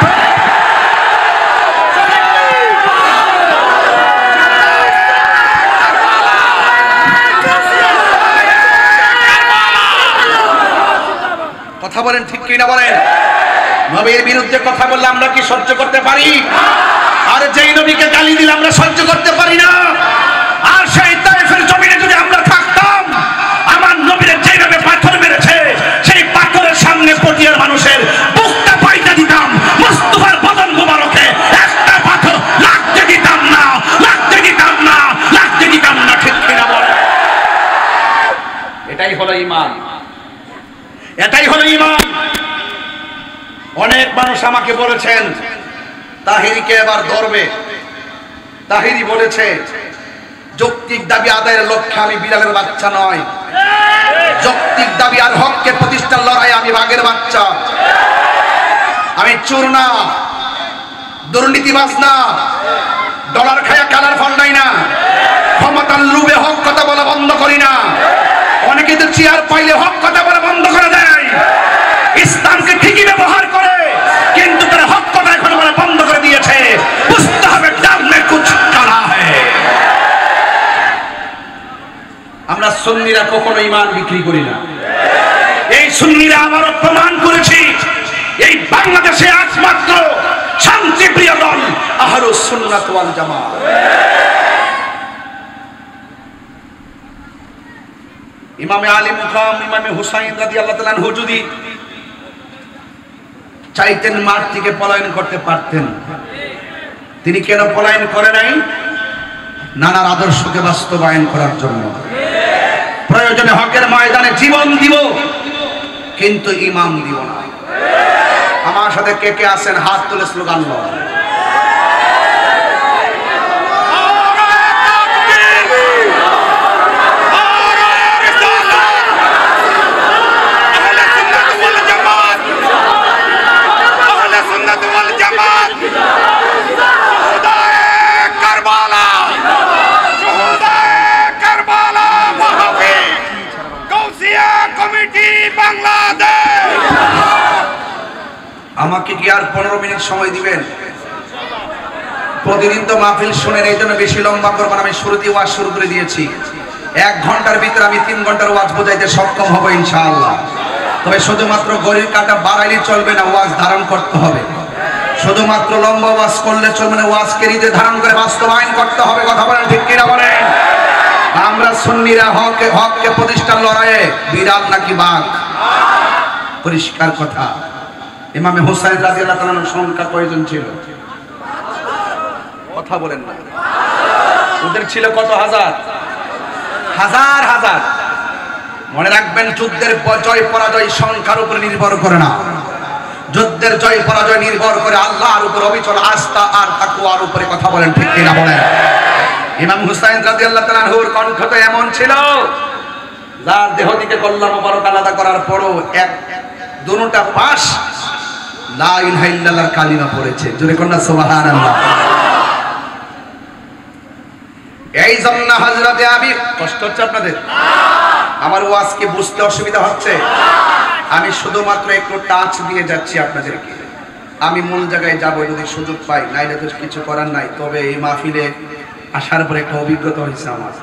S1: কথা বলেন ঠিক কিনা বলেন? নবীর বিরুদ্ধে কথা বললে আমরা কি সহ্য করতে পারি? আর যেই নবীকে গালি দিলে আমরা সহ্য করতে পারি না। আর সেই তায়েফের জমিনে যদি আমরা থাকতাম, আমার নবীর যেইভাবে পাথর মেরেছে সেই পাথরের সামনে পটিয়ার মানুষের বুকটা পাইতে দিতাম। মুস্তাফার বদন মুবারকে একটা পাথর লাগতে দিতাম না, লাগতে দিতাম না, লাগতে দিতাম না। ঠিক কিনা বলেন? এটাই হলো ঈমান, এটাই হলো ঈমান। অনেক মানুষ আমাকে বলেছেন তাহিরিকে এবার ধরবে। তাহিরি বলেছে যৌক্তিক দাবি আদায়ের লক্ষ্যে আমি বিড়ালের বাচ্চা নয়, যৌক্তিক দাবি আর হককে প্রতিষ্ঠার লড়াই আমি বাঘের বাচ্চা। আমি চোর না, দুর্নীতিবাজ না, ডলার খায়া কালার ফন্ডাই না, ক্ষমতার লোভে হক কথা বলা বন্ধ করি না। অনেকে তো চেয়ার পাইলে হক কথা বলা বন্ধ করে দেয়। ইসলামকে ঠিকই ব্যবহার করে, কিন্তু তারা হক কথা এখন বলা বন্ধ করে দিয়েছে। বুঝতে হবে ডাল মে কুছ কালা হ্যায়। আমরা সুন্নিরা কখনো ঈমান বিক্রি করি না। এই সুন্নিরা আবারও প্রমাণ করেছি, এই বাংলাদেশে একমাত্র শান্তিপ্রিয় দল আহলুস সুন্নাত ওয়াল জামাত। ইমামে আলী মুকাম ইমামে হুসাইন রাদিয়াল্লাহু তাআলা আনহু যদি চাইতেন মাঠ থেকে পলায়ন করতে পারতেন, তিনি কেন পলায়ন করে নাই? নানার আদর্শকে বাস্তবায়ন করার জন্য। প্রয়োজনে হকের ময়দানে জীবন দিব, কিন্তু ইমাম দিব না। আমার সাথে কে কে আছেন হাত তুলে স্লোগান দেন। আমাকে কি আর 15 মিনিট সময় দিবেন? প্রতিদিন তো মাহফিল শুনেন, এই জন্য বেশি লম্বা করব না। আমি শুরুতেই ওয়াজ শুরু করে দিয়েছি। 1 ঘন্টার ভিতরে আমি 3 ঘন্টার ওয়াজ বোঝাইতে সক্ষম হব ইনশাআল্লাহ। তবে শুধুমাত্র ঘড়ির কাঁটা বাড়াইলে চলবে না, ওয়াজ ধারণ করতে হবে। শুধুমাত্র লম্বা ওয়াজ করলে চলবে না, ওয়াজকে হৃদয়ে ধারণ করে বাস্তবায়ন করতে হবে। কথা বলেন ঠিক কিনা বলেন? আমরা সুন্নিরা হককে প্রতিষ্ঠার লড়াইয়ে বিড়াল নাকি বাঘ? পরিষ্কার কথা। ইমামে হুসাইন রাদিয়াল্লাহু তাআলা আনহুর সংখ্যা কয়জন ছিল? কথা বলেন না। ওদের ছিল কত হাজার? হাজার হাজার। মনে রাখবেন, যুদ্ধের জয় পরাজয় সংখ্যার উপর নির্ভর করে না। যুদ্ধের জয় পরাজয় নির্ভর করে আল্লাহর উপর অবিচল আস্থা আর তাকওয়ার উপরে। কথা বলেন ঠিক কিনা বলেন? ইমাম হুসাইন রাদিয়াল্লাহু তাআলা আনহুর কণ্ঠ তো এমন ছিল, যার দেহ থেকে কল্লা মোবারক আলাদা করার পরও দুটোটা পাশ লা ইলাহা ইল্লাল্লাহর কালিমা পড়েছে। জোরে কন্যা সুবহানাল্লাহ। এই জন্য হযরতে আবি, কষ্ট হচ্ছে আপনাদের? আমার ওয়াজ কি বুঝতে অসুবিধা হচ্ছে? আমি শুধুমাত্র একটু টাচ দিয়ে যাচ্ছি আপনাদেরকে। আমি মূল জায়গায় যাব যদি সুযোগ পাই, নাইলে তো কিছু করার নাই। তবে এই মাহফিলে আসার পরে একটা অভিজ্ঞতা হয়েছে আমার।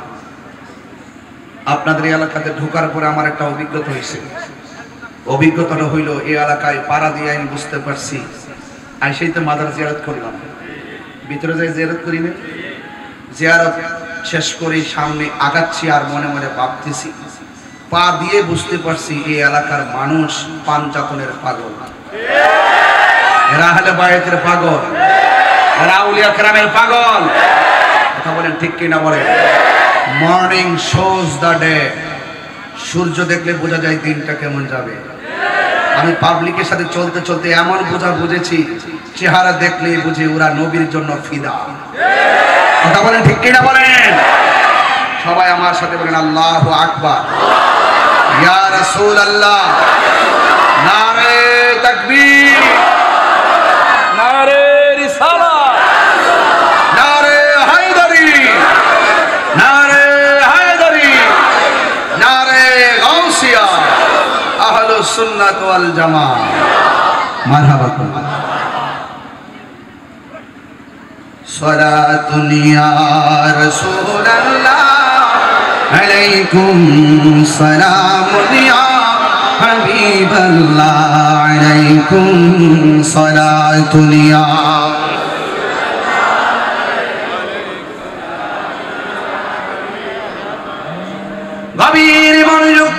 S1: আপনাদের এই এলাকাতে ঢোকার পরে আমার একটা অভিজ্ঞতা হয়েছে। অভিজ্ঞতাটা হইল, এই এলাকায় পাড়া দিয়ে আমি বুঝতে পারছি, আইসেই তো মাদার জিয়ারত করলাম, ভিতরে যাই জিয়ারত করি না। জিয়ারত শেষ করে সামনে আগাচ্ছি আর মনে মনে ভাবতেছি, পা দিয়ে বুঝতে পারছি এই এলাকার মানুষ পাঞ্জাতনের পাগল। এরা আহলে বায়তের পাগল, এরা আউলিয়া কেরামের পাগল। কথা বলেন ঠিক কিনা বলেন? Morning shows the day. সূর্য দেখলে বোঝা যায় দিনটা কেমন যাবে। আমি পাবলিকের সাথে চলতে চলতে এমন বুঝেছি, চেহারা দেখলেই বুঝি ওরা নবীর জন্য ফিদা। কথা বলেন ঠিক কিনা বলেন? সবাই আমার সাথে বলেন আল্লাহু আকবার। ইয়া রাসূলুল্লাহ, নারে তাকবীর, নারে রিসালাত, নারে হায়দারি, নারে হায়দারি, নারে গাউসিয়া, আহলুস সুন্নাত ওয়াল জামাত। মারহাবা। সালাতুন ইয়া রাসূলুল্লাহ আলাইকুম সালামুন ইয়া হাবিবাল্লাহ আলাইকুম সালাতুন ইয়া গভীর মনোযোগ।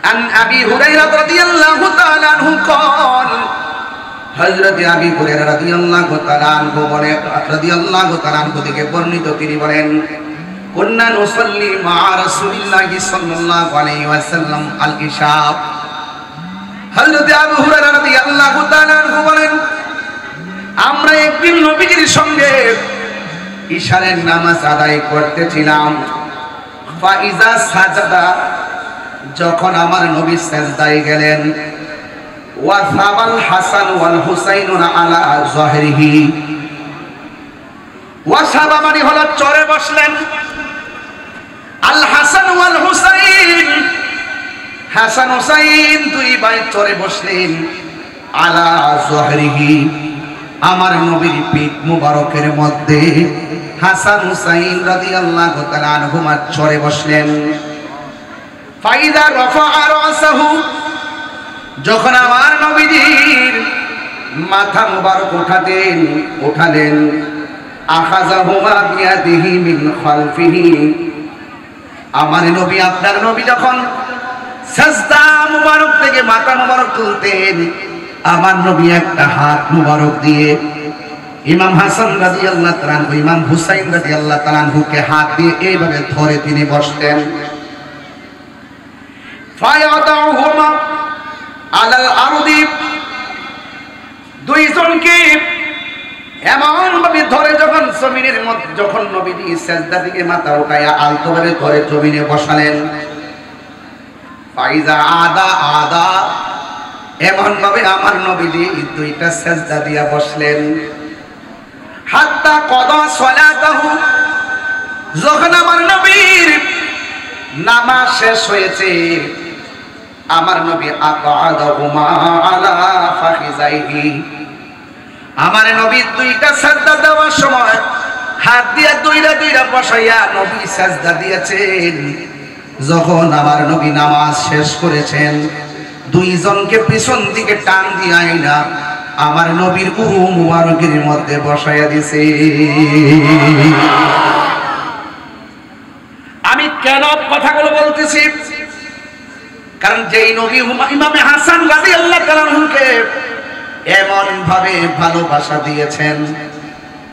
S1: আন আবি হুরায়রা রাদিয়াল্লাহু তাআলা আনহু قال, হযরত আবি হুরায়রা রাদিয়াল্লাহু তাআলা আনহু বলেন, রাদিয়াল্লাহু তাআলা আনহু থেকে বর্ণিত, তিনি বলেন, কুন্না নুসাল্লি মা রাসূলিল্লাহি সাল্লাল্লাহু আলাইহি ওয়াসাল্লাম আল ইশা। হযরত আবু হুরায়রা রাদিয়াল্লাহু তাআলা আনহু বলেন, আমরা একদিন নবীজির সঙ্গে ইশারের নামাজ আদায় করতেছিলাম। ফাইজা সাজাদা, যখন আমার নবী সিজদায় গেলেন, ওয়া সাবাল হাসান ওয়াল হুসাইন আলা যাহরিহি, ওয়া সাবা মানে হলো চরে বসলেন, আল হাসান ওয়াল হুসাইন, হাসান হুসাইন দুই ভাই চরে বসলেন, আলা যাহরিহি, আমার নবীর পিঠ মুবারকের মধ্যে হাসান হুসাইন রাদিয়াল্লাহু তাআলা আনহুমা চরে বসলেন। ফাইদা রাফা রাসাহু, যখন আমার নবীজির মাথা মুবারক উঠালেন, আখাযাহুমা বিয়াদিহি মিন খালফিহি, আমার নবী আপনার নবী যখন সাজদা মুবারক থেকে মাথা মুবারক তুলতেন, আমার নবী একটা হাত মুবারক দিয়ে ইমাম হাসান রাদিয়াল্লাহু তাআলা আনহু, ইমাম হুসাইন রাদিয়াল্লাহু তাআলা আনহুকে হাত দিয়ে এইভাবে ধরে তিনি বসতেন। ফায়াদাউহুমা আলাল আরদি, দুইজনকে এমন ভাবে ধরে যখন জমিনের মধ্যে, যখন নবীজি সিজদা থেকে মাথা উঠায়া আলতোভাবে ধরে জমিনে বসালেন, ফাইজা আদা আদা, এমন ভাবে আমার নবীজি দুইটা সিজদা দিয়া বসলেন। হাত্তা কদা সালাতাহু, যখন আমার নবীর নামাজ শেষ হয়েছে, আমার নবী আকাদাহুমা আলা ফাখিজাইহি, আমার নবী দুইটা সিজদা দেওয়ার সময় হাত দিয়ে দুইটা বসাইয়া নবী সিজদা দিয়েছেন। যখন আমার নবী নামাজ শেষ করেছেন, দুইজনকে পিছন দিকে টান দিয়ে আইনা আমার নবীর উরু মুবারকের মধ্যে বসাইয়া দিছে। আমি কেন কথাগুলো বলতেছি? কারণ যেই নবী ইমামে হাসান রাদিয়াল্লাহু তাআলা আনহুকে এমন ভাবে ভালোবাসা দিয়েছেন,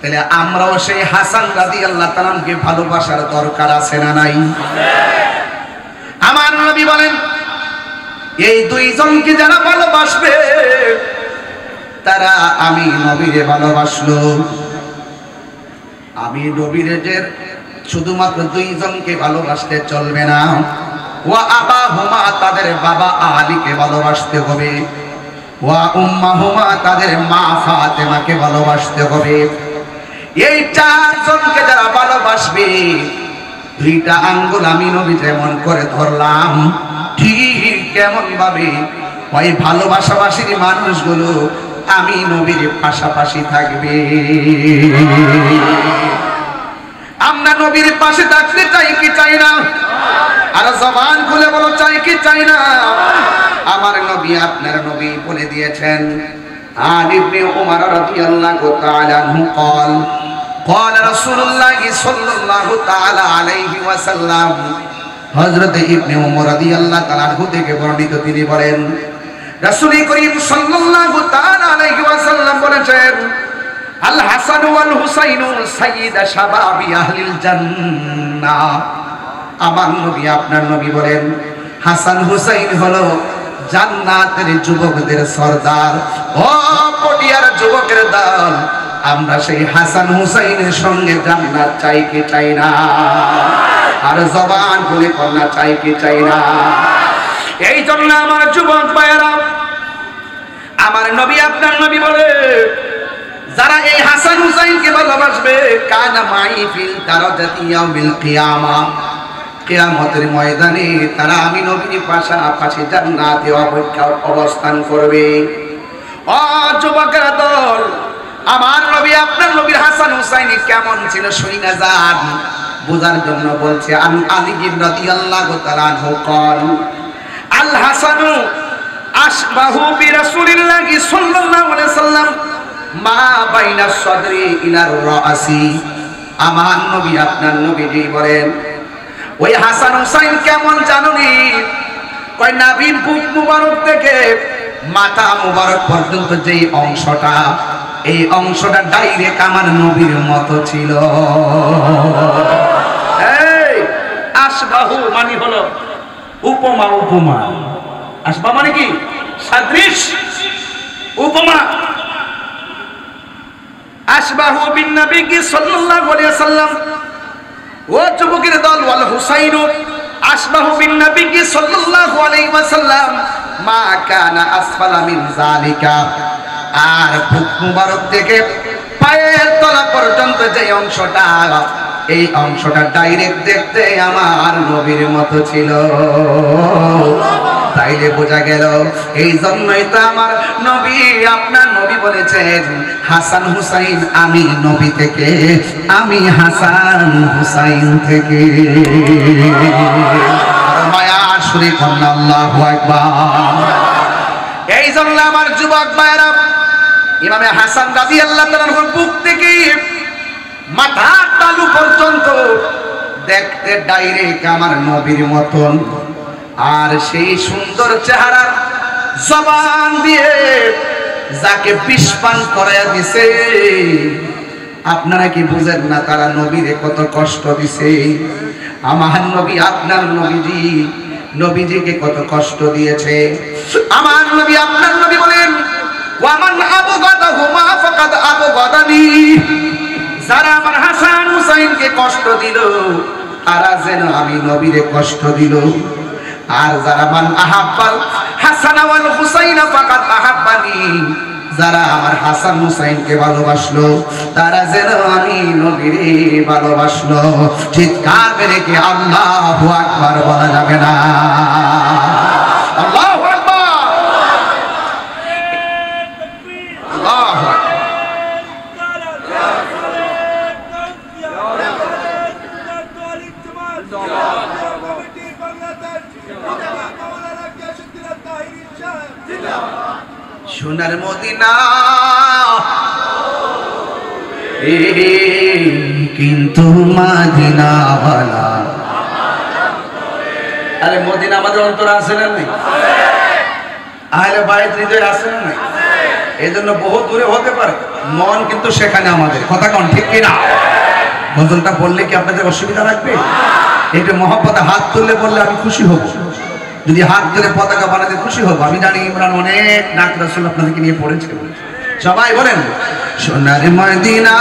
S1: তাহলে আমরাও সেই হাসান রাদিয়াল্লাহু তাআলা আনহুকে ভালোবাসার দরকার আছে না নাই? আমার নবী বলেন, এই দুইজনকে যারা ভালোবাসবে তারা আমি নবীরে ভালোবাসলো। আমি নবীরে যে শুধুমাত্র দুইজনকে ভালোবাসতে চলবে না, ওয়া আবাহুমা, তাদের বাবা আলীকে ভালোবাসতে হবে, ওয়া উম্মাহুমা, তাদের মা ফাতেমাকে ভালোবাসতে হবে। এই চারজনকে যারা ভালোবাসবে, দুইটা আঙ্গুল আমি নবী যেমন করে ধরলাম, ঠিক কেমন ভাবে ওই ভালোবাসাবাসীর মানুষগুলো আমি নবীর পাশাপাশি থাকবে। আমরা নবীর পাশে থাকতে চাই কি চাই না? আর জবান খুলে বলো, চাই কি চাই না? আমার নবী আপনার নবী বলে দিয়েছেন। আন ইবনে উমর রাদিয়াল্লাহু তাআলা আনহু قال قال رسول الله صلى الله تعالى عليه وسلم, হযরত ইবনে উমর রাদিয়াল্লাহু তাআলা আনহু থেকে বর্ণিত, তিনি বলেন রাসূল করিম সাল্লাল্লাহু তাআলা আলাইহি ওয়াসাল্লাম বলেছেন, আল হাসান ওয়াল হুসাইন সাইয়্যিদা শাবাবি আহলিল জান্নাহ। আমার নবী আপনার নবী বলেন, হাসান হুসাইন হলো জান্নাতের যুবকদের সরদার। ও পটিয়ার যুবকের দল, আমরা সেই হাসান হুসাইনের সঙ্গে জান্নাত চাই কি চাই না? আর জবান খুলে কন্যা চাই কি চাই না? এই জন্য আমার যুবক ভাইয়েরা, আমার নবী আপনার নবী বলে, যারা এই হাসান হুসাইনকে ভালোবাসবে, কানা মাই ফিল দারাজাতি ইয়াউমিল কিয়ামা, কিয়ামতের ময়দানে তারা আমি নবীর পাশাপাশি জান্নাতে অবস্থান করবে। ও যুবকেরা দল, আমার নবী আপনার নবীর হাসান হুসাইন কেমন ছিল শুইনা যান, বোঝার জন্য বলছে। আন আলী রাদিয়াল্লাহু তাআলা আনহু قال আল হাসানু আশবাহু বিরাসূলিল্লাহি সাল্লাল্লাহু আলাইহি সাল্লাম মা বাইনা সাদরি ইলার রাসি। আমার নবী আপনার নবীজি বলেন, ওই হাসান হুসাইন কেমন জানুনি? কয় নাভির বুক মুবারক থেকে মাথা মুবারক পর্যন্ত যেই অংশটা, এই অংশটা ডাইরেক্ট আমার নবীর মতো ছিল। এই আশবাহু মানে হলো উপমা, উপমা। আশবা মানে কি? সাদৃশ, উপমা। আশবাহু বিন নবী সাল্লাল্লাহু আলাইহি ওয়াসাল্লাম, ও যুবকের দল, ওয়াল হুসাইন আশবাহু বিন নবী সাল্লাল্লাহু আলাইহি ওয়াসাল্লাম মা কানা আসফালা মিন যালিকা। আর বুক মুবারক থেকে পায়ের তলা পর্যন্ত যে অংশটা, এই অংশটা ডাইরেক্ট দেখতে আমার নবীর মতো ছিল। তাইলে বোঝা গেল, এই জন্যই তো আমার নবী আপনার নবী বলেছেন, হাসান হুসাইন আমি নবী থেকে, আমি হাসান হুসাইন থেকে। মায়া শরীফ আল্লাহু আকবার। এই জন্য আমার যুবক ভাইরা, ইমামে হাসান রাদিয়াল্লাহু তাআলার বুক থেকে মাথার তালু পর্যন্ত দেখতে ডাইরেক্ট আমার নবীর মতন, আর সেই সুন্দর চেহারা জবান দিয়ে যাকে বিষ পান করাইয়া দিছে, আপনারা কি বুঝেন না তারা নবীরে কত কষ্ট দিছে? আমার নবী, আপনার নবীজিকে কত কষ্ট দিয়েছে। আমার নবী, আপনার নবী বলেন, ওয়ামান আবগাদাহুমা ফাকাদ আবগাদানি, যারা আমার হাসান হুসাইনকে কষ্ট দিল তারা যেন আমি নবীরে কষ্ট দিল। আর যারা মান আহাব্বাল হাসান ওয়াল হুসাইন ফাকাদ আহাব্বানি, যারা আমার হাসান হুসাইনকে ভালোবাসলো তারা যেন আমি নবীরে ভালোবাসলো। চিৎকার মেরে কি আল্লাহু আকবার বলা যাবে না? আল্লাহু আকবার, আল্লাহু আকবার। সোনার মদিনা কিন্তু মদিনাওয়ালা, আরে মদিনা আমাদের অন্তরে আছে না নাই? আহলে বাইত হৃদয়ে আছে না নাই? এই জন্য বহু দূরে হতে পারে, মন কিন্তু সেখানে আমাদের। কথা কোন ঠিক কিনা? গজলটা বললে কি আপনাদের অসুবিধা লাগবে? একটু মহব্বতে হাত তুললে বললে আমি খুশি হব। যদি হাত ধরে পতাকা বানাতে খুশি হব। আমি জানি ইমরান অনেক নাক রাসূল আপনাদেরকে নিয়ে পড়েছে। সবাই বলেন সোনার মদিনা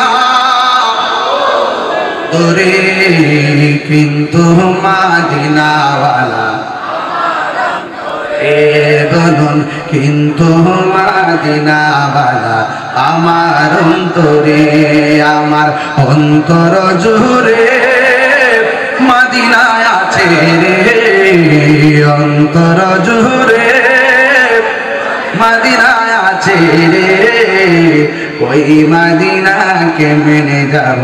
S1: তোরে কিন্তু মদিনাওয়ালা, এ বলুন কিন্তু মদিনাওয়ালা আমার অন্তরে, আমার অন্তর জুড়ে মদিনায় আছে রে, অন্তর জুড়ে মদিনায় আছে রে, ওই মদিনাকে মেনে যাব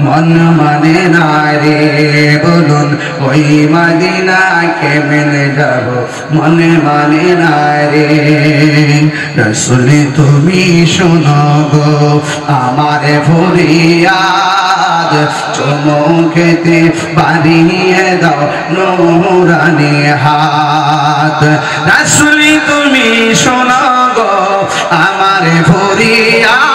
S1: মন মানে না রে, বলুন ওই মদিনাকে মেনে যাব মন মানে না রে। রাসূল তুমি শোনো গো আমার ফরিয়াদ, চুমুকেতে বাড়িয়ে দাও নূরানি হাত। রাসূল তুমি শোনো গো আমার ফরিয়াদ,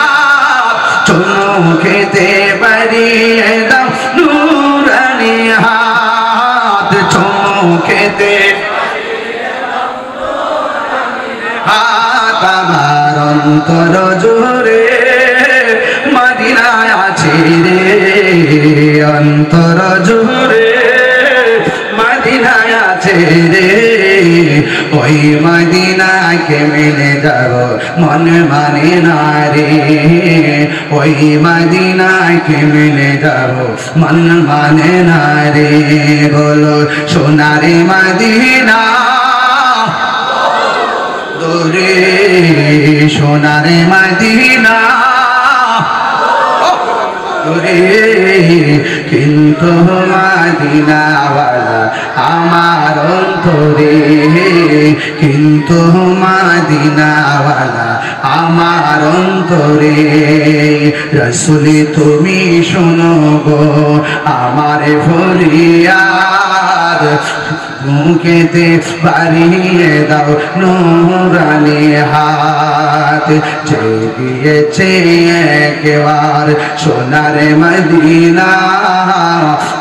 S1: চুমুকেতে বাড়িয়ে দাও নূরানি হাত, চুমুকেতে হাত। আমার অন্তর জুড়ে মদিনায় আছে রে, অন্তর জুড়ে মদিনায় আছে রে, ওই মদিনাকে মেনে যাব মন মানে না রে, ওই মদিনাকে মেনে যাব মন মানে না রে, বলো সোনারে মদিনা দূরে, সোনারে মদিনা দূরে কিন্তু মদিনাওয়ালা আমার অন্তরে, কিন্তু মদিনাওয়ালা আমার অন্তরে। রাসূল তুমি শোনো গো আমার ফরিয়াদ, মুখেতে বাড়িয়ে দাও নূরানি হাত। যে গিয়েছে একবার সোনার মদিনা,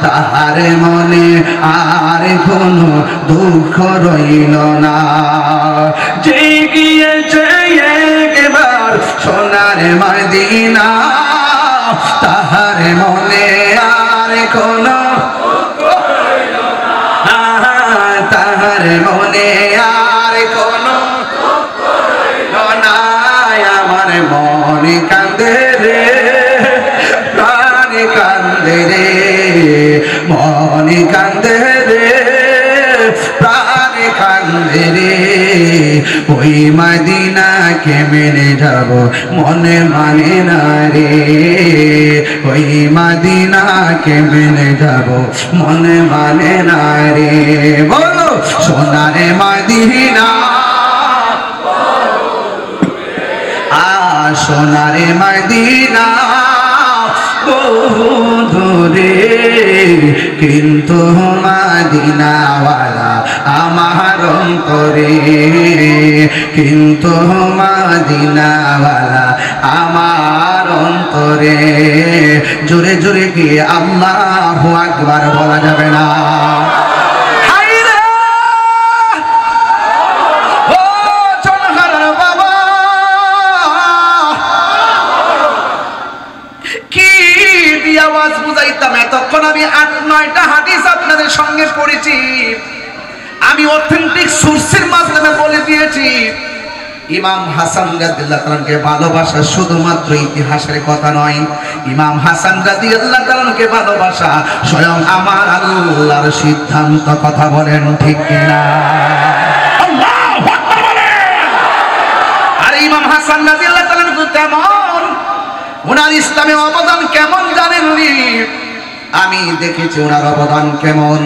S1: তাহার মনে আর কোনো দুঃখ রইল না। যে গিয়েছে একবার সোনার মদিনা, তাহার মনে আর কোনো, তাহার মনে আর কোনো নাই। আমার মন কান্দে রে, প্রাণ কান্দে রে, মন কান্দে রে, প্রাণ কান্দে রে, ওই মদিনাকে মেনে যাব মনে মানে না রে, ওই মদিনাকে মেনে যাব মনে মানে না রে, বলো সোনারে মদিনা, সোনারে মদিনা দূরে, কিন্তু মদিনাওয়ালা আমার অন্তরে, কিন্তু মদিনাওয়ালা আমার অন্তরে। জোরে জোরে কি আল্লাহু আকবার বলা যাবে না? এতক্ষণ আমি 8-9টা হাদিস আপনাদের সঙ্গে পড়েছি, আমি অথেন্টিক সোর্সের মাধ্যমে বলে দিয়েছি। ইমাম হাসান রাদিয়াল্লাহু তাআলাকে ভালোবাসা শুধুমাত্র ইতিহাসের কথা নয়, ইমাম হাসান রাদিয়াল্লাহু তাআলাকে ভালোবাসা স্বয়ং আমার আল্লাহর সিদ্ধান্ত। কথা বলেন ঠিক কিনা? আল্লাহু আকবার বলেন। আর ইমাম হাসান রাদিয়াল্লাহু তাআলা তেমন, ওনার ইসলামে অবদান কেমন জানেননি? আমি দেখেছি ওনার অবদান কেমন।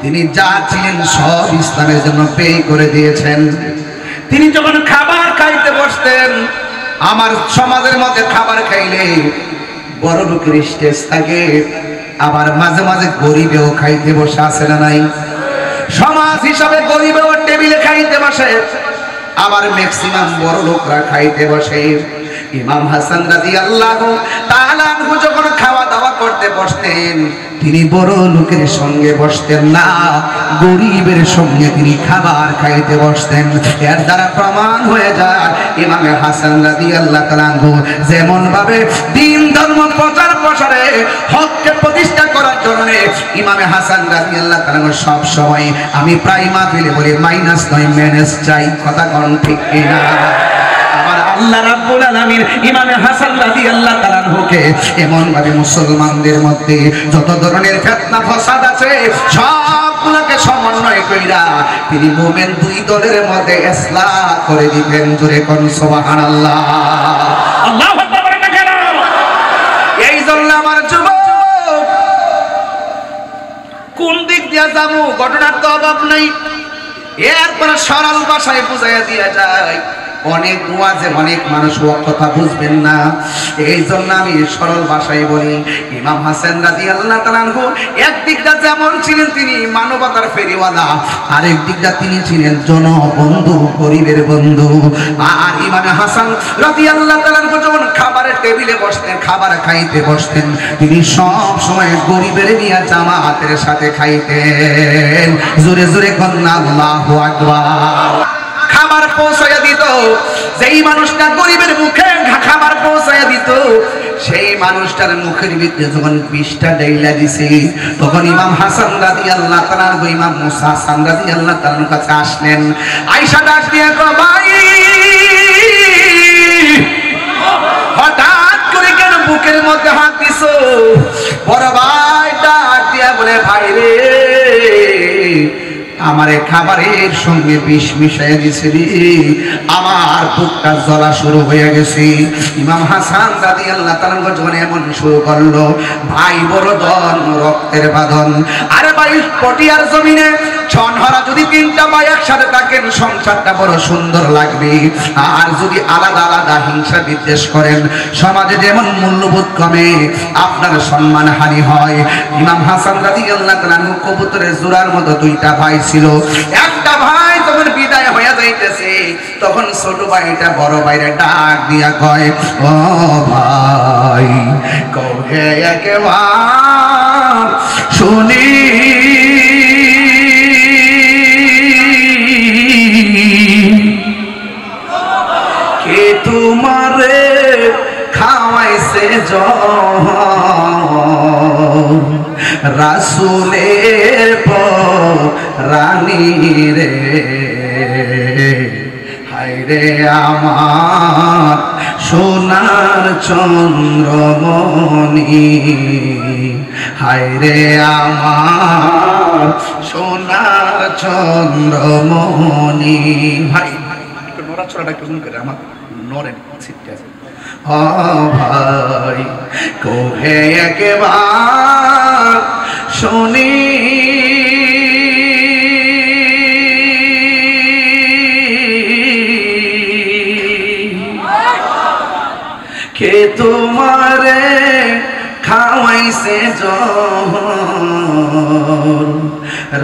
S1: তিনি যা ছিলেন সব ইসলামের জন্য পে করে দিয়েছেন। তিনি যখন খাবার খাইতে বসতেন, আমার সমাজের মধ্যে খাবার খাইলে বড় লোকের স্টেজ থাকে, আবার মাঝে মাঝে গরিবেও খাইতে বসে, আছে না নাই? সমাজ হিসাবে গরিবেও টেবিলে খাইতে বসে, আবার ম্যাক্সিমাম বড় লোকরা খাইতে বসে। ইমাম হাসান রাদিয়াল্লাহু তাআলা আনহু যখন খাওয়া দাওয়া করতে বসতেন, তিনি বড় লোকের সঙ্গে বসতেন না, গরিবের সঙ্গে তিনি খাবার খাইতে বসতেন। এর দ্বারা প্রমাণ হয়ে যায় ইমাম হাসান রাদিয়াল্লাহু তাআলা আনহু যেমন ভাবে দ্বীন ধর্ম প্রচার প্রসারে হককে প্রতিষ্ঠা করার জন্য ইমাম হাসান রাদিয়াল্লাহু তাআলা সব সময়, আমি প্রায় মাহফিলে বলি, মাইনাস নয় মাইনাস চাই। কথা কোন ঠিক কিনা? আল্লাহ রাব্বুল আলামিন ইমাম হাসান রাদিয়াল্লাহু তাআলা আনহুকে এমন ভাবে মুসলমানদের মধ্যে যত ধরনের ফিতনা ফাসাদ আছে সবগুলোকে সমন্বয় কইরা তিনি মুমিন দুই দলের মধ্যে ইসলাহ করে দিবেন। জোরে কোন সুবহানাল্লাহ। আল্লাহু আকবার বলেন না কেন? এই জন্য আমার যুবক, কোন দিক দিয়া যাবো ঘটনার তো অভাব নাই, এরপর সরল ভাষায় বুঝাইয়া দিয়া যায়। অনেক ওয়াজে অনেক মানুষ ও কথা বুঝবেন না, এই জন্য আমি সরল ভাষায় বলি। ইমাম হাসান রাদিয়াল্লাহু তাআলা আনহু একদিকটা যেমন ছিলেন তিনি মানবতার ফেরিওয়ালা, আরেক দিকটা তিনি ছিলেন জনবন্ধু, গরিবের বন্ধু। আর ইমাম হাসান রাদিয়াল্লাহু তাআলা আনহু যখন খাবারের টেবিলে বসতেন, খাবার খাইতে বসতেন, তিনি সব সময় গরিবের নিয়ে জামাতের সাথে খাইতেন। জোরে জোরে কন্না আল্লাহু আকবার। খাবার পৌঁছাইয়া দিত, যেই মানুষটা গরিবের মুখে খাবার পৌঁছাইয়া দিত, সেই মানুষটার মুখের ভিতরে যখন বিষটা ডাইলা দিছে, তখন ইমাম হাসান রাদিয়াল্লাহু তাআলা ইমাম মুসা হাসান রাদিয়াল্লাহু তাআলার কাছে আসলেন। আয়েশা ডাক দিয়ে কয়, ভাই হঠাৎ করে কেন বুকের মধ্যে হাত দিছো? বড় ভাই ডাক দিয়া বলে, ভাই রে, আমারে খাবারের সঙ্গে বিষ মিশাইয়া দিছে রে, আমার বুকটা জ্বলা শুরু হয়ে গেছে। ইমাম হাসান রাদিয়াল্লাহু তাআলা যখন এমন শুরু করলো, ভাই বড় ধন রক্তের বাঁধন। আরে ভাই, পটিয়ার জমিনে ছনহরা যদি 3টা ভাই একসাথে থাকেন, সংসারটা বড় সুন্দর লাগবে। আর যদি আলাদা আলাদা হিংসা বিদ্বেষ করেন, সমাজে যেমন মূল্যবোধ কমে, আপনার সম্মান হানি হয়। ইমাম হাসান রাদিয়াল্লাহু তাআলা কবুতরের জোড়ার মতো 2টা ভাই ছিল। একটা ভাই যখন বিদায় হয়ে যাইতেছে, তখন ছোট ভাইটা বড় ভাইরে ডাক দিয়া কয়, ও ভাই, কহে একবার শুনি, কে তোমারে খাওয়াইছে রাসূলের রানী রে, হায়রে আমার সোনার চন্দ্রমণি, হায়রে আমার সোনার চন্দ্রমণি। ভাই একটু নড়াচড়াটা একটু করে, আমার নড়েন ছিটকে আছে। ও ভাই, কোহে একবার শুনি, কে তোমারে খাওয়াইছে জোহর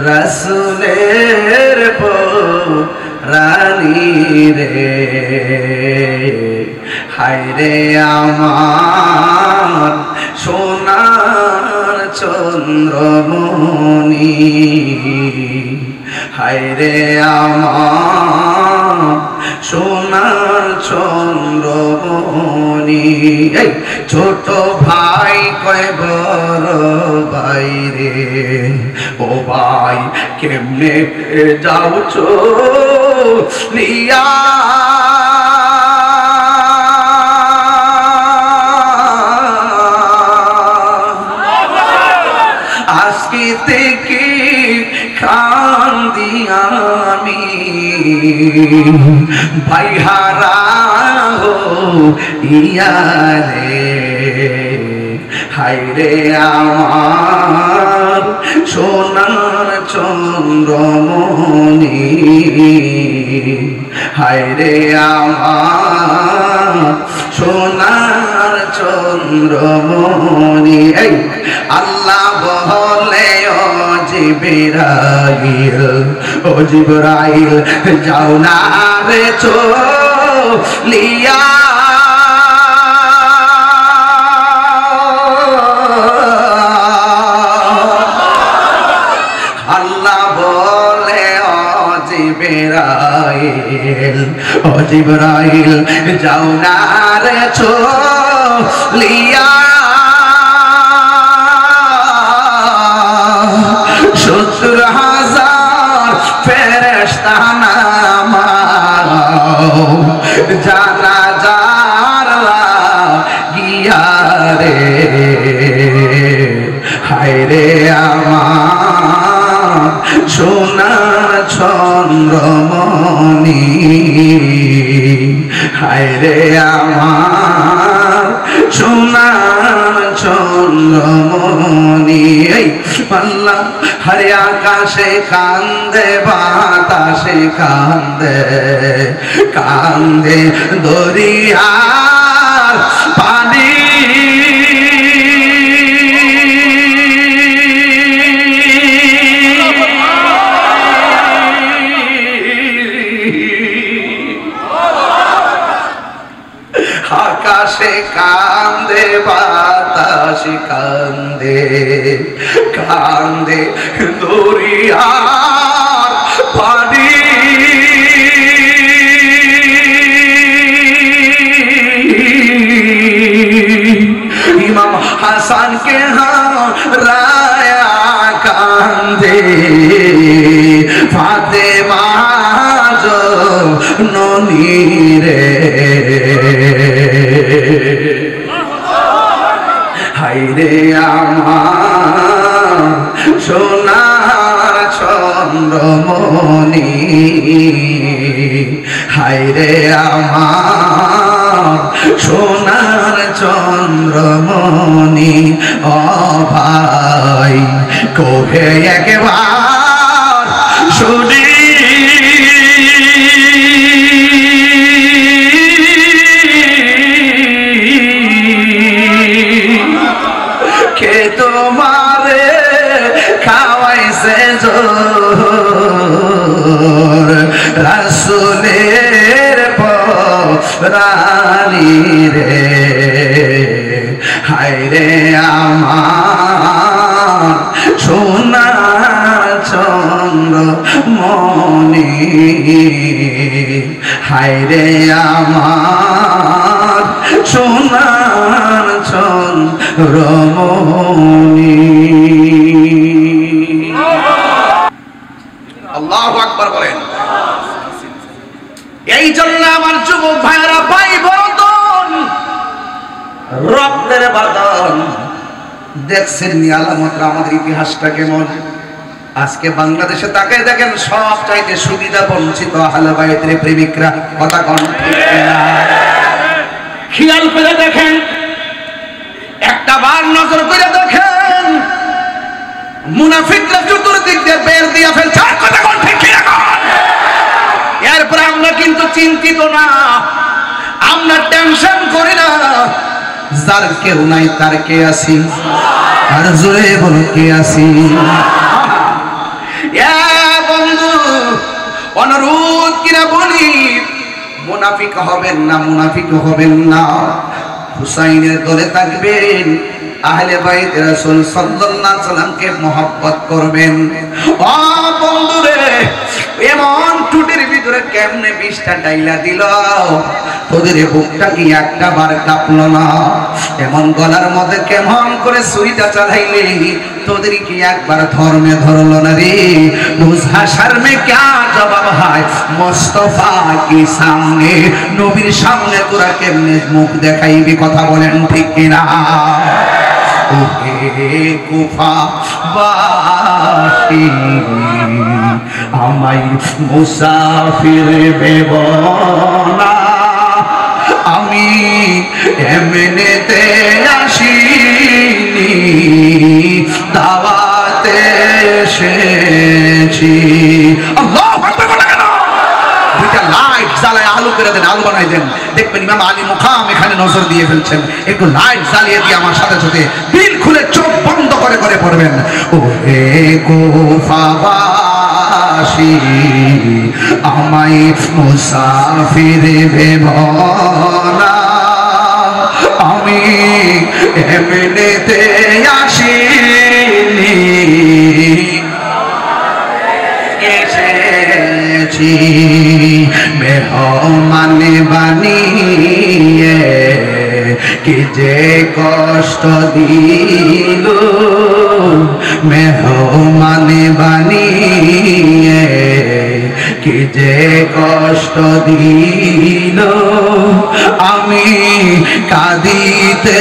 S1: রাসূলের রানী রে হায়রে আমার সোনার চন্দ্রমণি হায়রে আমার সোনার চন্দ্রমণি ছোট ভাই কয় বড় ভাই রে ও ভাই কেমনে যাও চলিয়া আজকে থেকে কান্দি আমি ভাই হারা ইয়ারে হায়রে আমার সোনার চন্দ্রমণি হায়রে আমার সোনার চন্দ্রমণি আল্লাহ বলে ও জিবরাইল যাও না রে চলিয়া আল্লাহ বলে ও জিবরাইল যাও না রে চলিয়া 70,000 ফেরেশতা নামাও জানাজার লাগিয়া রে হায়রে আমার সোনার চন্দ্রমণি হায়রে আমার সোনার চন্দ্রমণি আল্লাহ হরে আকাশে কান্দে বাতাসে কান্দে কান্দে দরিয়ার পানি আকাশে কান্দে বাতাসে কান্দে কান্দে দরিয়ার পানি ইমাম হাসানকে হারায়া কান্দে ফাতেমা জননী রে হায়রে আমার সোনার চন্দ্রমণি হায়রে আমার সোনার চন্দ্রমণি ও ভাই কবে একবার শুনি কে তোমারে খাওয়াইছে জোর রাসূলের রানী রে হায়রে আমার সোনার চন্দ্রমণি হায়রে আমার সোনার চন্দ্রমণি আল্লাহু আকবার বলেন। এই জন্য আমার যুবক ভাইরা ভাই বোন রক্তের বাঁধন দেখছেন নি আলামতরা আমাদের ইতিহাসটা কেমন। আজকে বাংলাদেশে তাকায় দেখেন সব চাইতে সুবিধা বঞ্চিত আহলে বাইতের প্রেমিকরা কথা কোন ঠিক না খেয়াল করে দেখেন একটা বার নজর করে দেখেন মুনাফিকরা চতুর্দিক দিয়ে বের দিয়ে ফেলছে কথা কোন ঠিক না এরপর আমরা কিন্তু চিন্তিত না আমরা টেনশন করি না যার কেউ নাই তার কে আছি আর জোরে বলো কে আছি। বন্ধু অনুরোধ কিনা বলি, মুনাফিক হবেন না, মুনাফিক হবেন না। হুসাইনের দলে থাকবেন, আহলে বাইত রাসূল সাল্লাল্লাহু আলাইহি সাল্লামকে মহব্বত করবেন। ও বন্ধুরে, এমন টুটির ভিতরে কেমনে বিষটা ডাইলা দিল, তোদের বুকটা কি একটা বার কাঁপলো না? এমন গলার মধ্যে কেমন করে ছুরিটা চালাইলে তোদের কি একবার ধর্মে ধরলো না রে? বুঝা শর্মে क्या জবাব হয় মুস্তাফা কি সামনে, নবীর সামনে তোরা কেমনে মুখ দেখাইবি? কথা বলেন ঠিক কিনা? ওহে কুফাবাসী, আমায় মুসাফির ভেবো না, আমি এমনিতে আসিনি, দাওয়াতে এসেছি। আল্লাহু আকবার বলে কেন? দুইটা লাইট জ্বালায় আলো করে দেন, আলো বানাই দেন, দেখবেন ইমাম আলী মুকাম এখানে নজর দিয়ে ফেলছেন। একটু লাইট জ্বালিয়ে দিয়ে আমার সাথে সাথে দিল খুলে চোখ বন্ধ করে করে পড়বেন, ওহে কুফাবাসী, আমায় মুসাফির ভেবো না, আমি এমনিতে আসিনি, এসেছি মেহমান বানিয়ে, কি যে কষ্ট দিল, মেহমান বানিয়ে কি যে কষ্ট দিল, আমি কাঁদিতে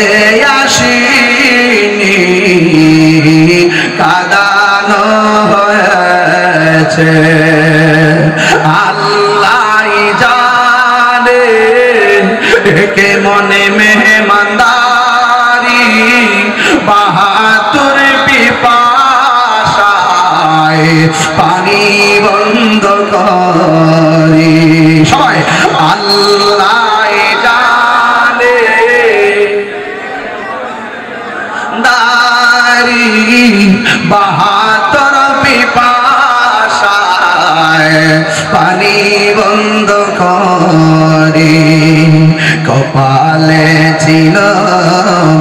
S1: আসিনি, কাঁদানো হয়েছে। আল্লাহ জানে কে মনে মেহমানদারি, বাহাতুর পিপাসায় পানি বন্ধ করি। সবাই আল্লাহ জানে দারি, বাহাতুর পিপাসায় পানি বন্ধ করি। কপালে ছিল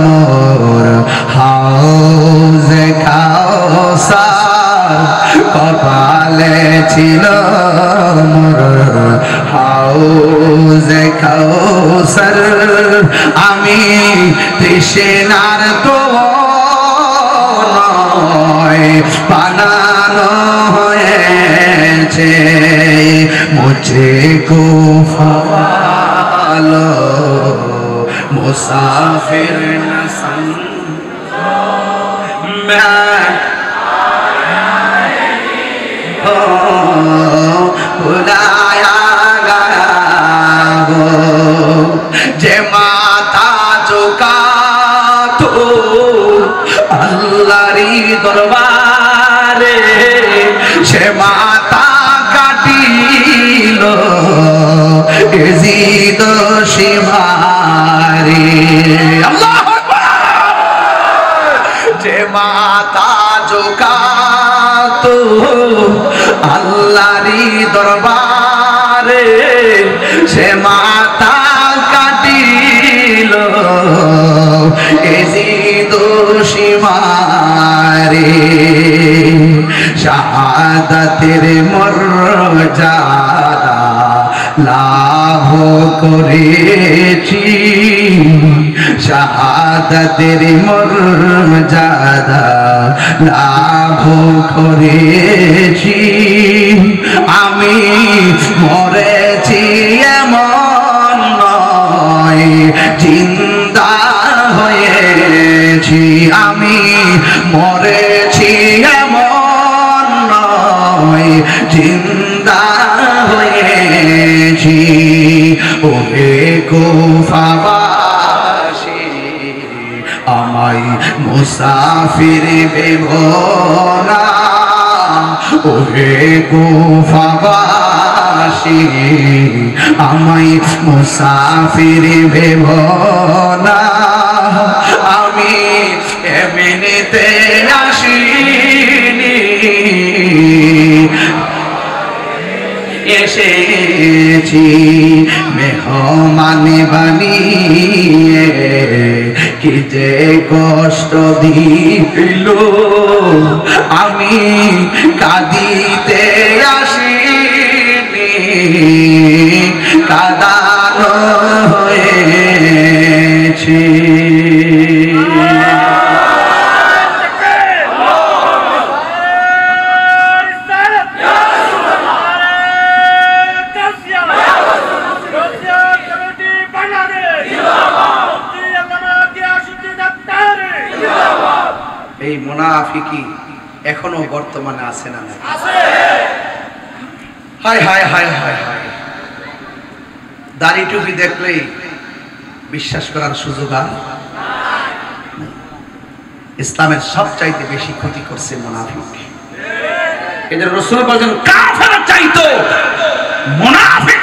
S1: মোর হাউজে কাউসার, কপালে ছিল মোর হাউজে কাউসার, আমি তৃষ্ণার তো নয়, বানানো হয়েছে মুঝে কুফালো, মুসাফির না समझो मैं बुलाया गया हो, जे माता झुका तो अल्लाहरी दरबारे, से माता काटिल एजिद शिमारी। अल्लाहु আকবার। যে মাতা ঝুকা তো আল্লাহরি দরবারে, সে মাতা কাটিল এজিদ শিমারি। শাহাদাতের মর্যাদা লাভ করেছি, শাহাদাতের মর্যাদা লাভ করেছি, আমি মরেছি এমন নয়, জিন্দা হয়েছি, আমি মরেছি এমন নয়, জিন্দা হয়েছি। ওহে কুফাবাসী, আমায় মুসাফির ভেবো না, ওহে কুফাবাসী, আমায় মুসাফির ভেবো না, আমি এমনিতে আসিনি, এসেছি মেহমান বানিয়ে, কি যে কষ্ট দিল আমি কাঁদিতে আসিনি, কাঁদানো হয়েছি। এই মুনাফিকি এখনো বর্তমানে আছে না? হায় হায় হায় হায় হায়, দাড়ি টুপি দেখলেই বিশ্বাস করার সুযোগ আর ইসলামের সবচাইতে বেশি ক্ষতি করছে মুনাফিক। এদের রাসূল বলেন কাফের চাইতো মুনাফিক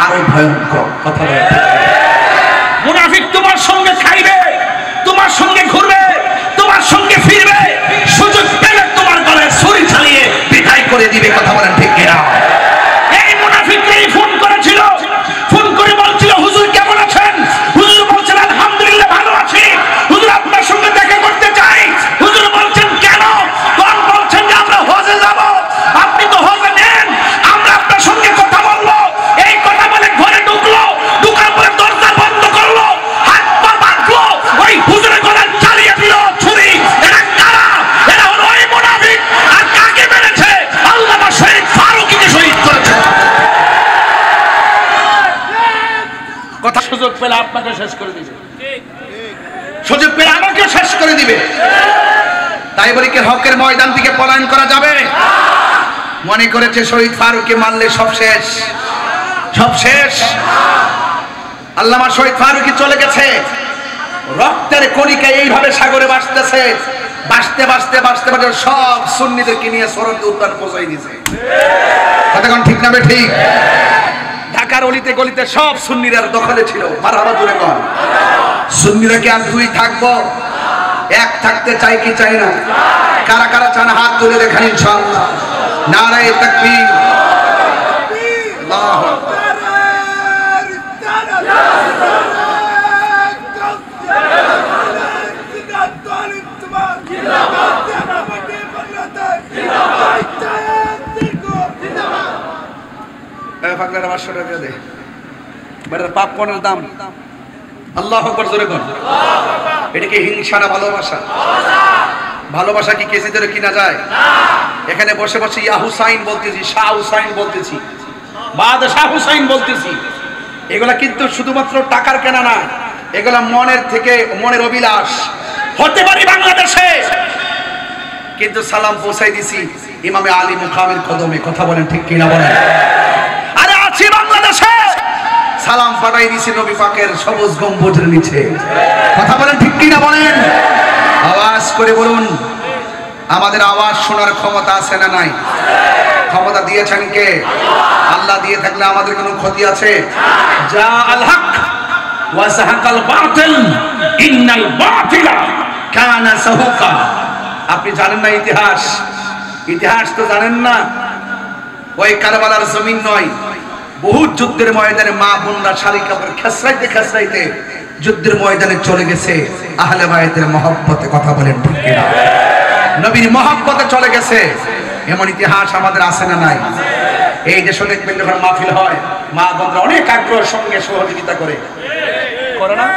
S1: আরো ভয়ঙ্কর। কথা বলে মুনাফিক তোমার সঙ্গে খাইবে, তোমার সঙ্গে ঘুরবে, তোমার সঙ্গে ফিরবে, সুযোগ পেলে তোমার গলায় ছুরি চালিয়ে বিদায় করে দিবে। কথা বলেন ঠিক কিনা? এই মুনাফিকরাই ফোন করেছিল, ফোন করে বলছিল হুজুর কেমন আছেন? হুজুর বলছেন আলহামদুলিল্লাহ ভালো আছি, হুজুর আপনার সঙ্গে দেখা করতে চাই। হুজুর বলছেন কেন? কোন বলছেন যে আমরা হজে যাব, আপনি তো হজে নেন, আমরা আপনার সঙ্গে কথা বলবো। এই কথা বলে ঘরে ঢুকলো, ঢুকার পরে দরজা বন্ধ করলো, হাত পা বাঁধলো, ওই হুজুরের গলায় চালিয়ে দিল ছুরি। এরা কারা? এরা হলো ওই মুনাফিক। আর কাকে মেরেছে? আল্লামা শহীদ ফারুকীকে শহীদ করেছে। কথা সুযোগ পেলে আপনাকে শেষ করে দিবে, সুযোগ পেলে আমাকে শেষ করে দিবে। তাই বলি কি হকের ময়দান থেকে পলায়ন করা যাবে? মনে করেছে শহীদ ফারুককে মারলে সব শেষ, সব শেষ। আল্লামা শহীদ ফারুকী চলে গেছে, রক্তের কণিকা এইভাবে সাগরে ভাসতেছে, ভাসতে ভাসতে ভাসতে ভাসতে সব সুন্নিদেরকে নিয়ে সরকে উদ্যান পৌঁছাই দিয়েছে। কতক্ষণ ঠিক না ঠিক? ঢাকার অলিতে গলিতে সব সুন্নিরা দখলে ছিল। মারহাবা জোরে কর। সুন্নিরা কি আর দুই থাকবো? এক থাকতে চাই কি চাই না? কারা কারা চান হাত তুলে দেখান ইনশাআল্লাহ। নারায়ে তাকবীর, আল্লাহু আকবার। পাগলারা 500 টাকা দে, বেটার পাপ কোনের দাম। আল্লাহু আকবার জোরে কর। এটা কি হিংসা না ভালোবাসা? ভালোবাসা কি কেসি ধরে কিনা যায়? এখানে বসে বসে ইয়া হুসাইন বলতেছি, শাহ হুসাইন বলতেছি, বাদশাহ হুসাইন বলতেছি, এগুলা কিন্তু শুধুমাত্র টাকার কেনা না, এগুলা মনের থেকে, মনের অভিলাষ। হতে পারি বাংলাদেশে, কিন্তু সালাম পৌঁছাই দিছি ইমামে আলী মুকামের কদমে। কথা বলেন ঠিক কিনা বলেন? আরে আছি বাংলাদেশে, সালাম পাঠাই দিছি নবী পাকের সবুজ গম্বুজের নিচে। কথা বলেন ঠিক কিনা বলেন? আওয়াজ করে বলুন, আমাদের আওয়াজ শোনার ক্ষমতা আছে না নাই? ক্ষমতা দিয়েছেন কে? আল্লাহ দিয়ে থাকলে আমাদের কোনো ক্ষতি আছে? যা আল হক ওয়া সাহাকাল বাতিল ইন্নাল বাতিলা কানা সাহুকা। আপনি জানেন না ইতিহাস? ইতিহাস তো জানেন না? ওই কারবালার জমিন নয়, বহু যুদ্ধের ময়দানে মা বোনরা শাড়ি কাপড় খেসরাইতে খেসরাইতে যুদ্ধের ময়দানে চলে গেছে আহলে বায়তের মহব্বতে। কথা বলেন ঠিক কিনা? নবীর মহব্বতে চলে গেছে। এমন ইতিহাস আমাদের আছে না নাই? এই দেশে দেখবেন যখন মাহফিল হয়, মা বোনরা অনেক আগ্রহের সঙ্গে সহযোগিতা করে, করে না?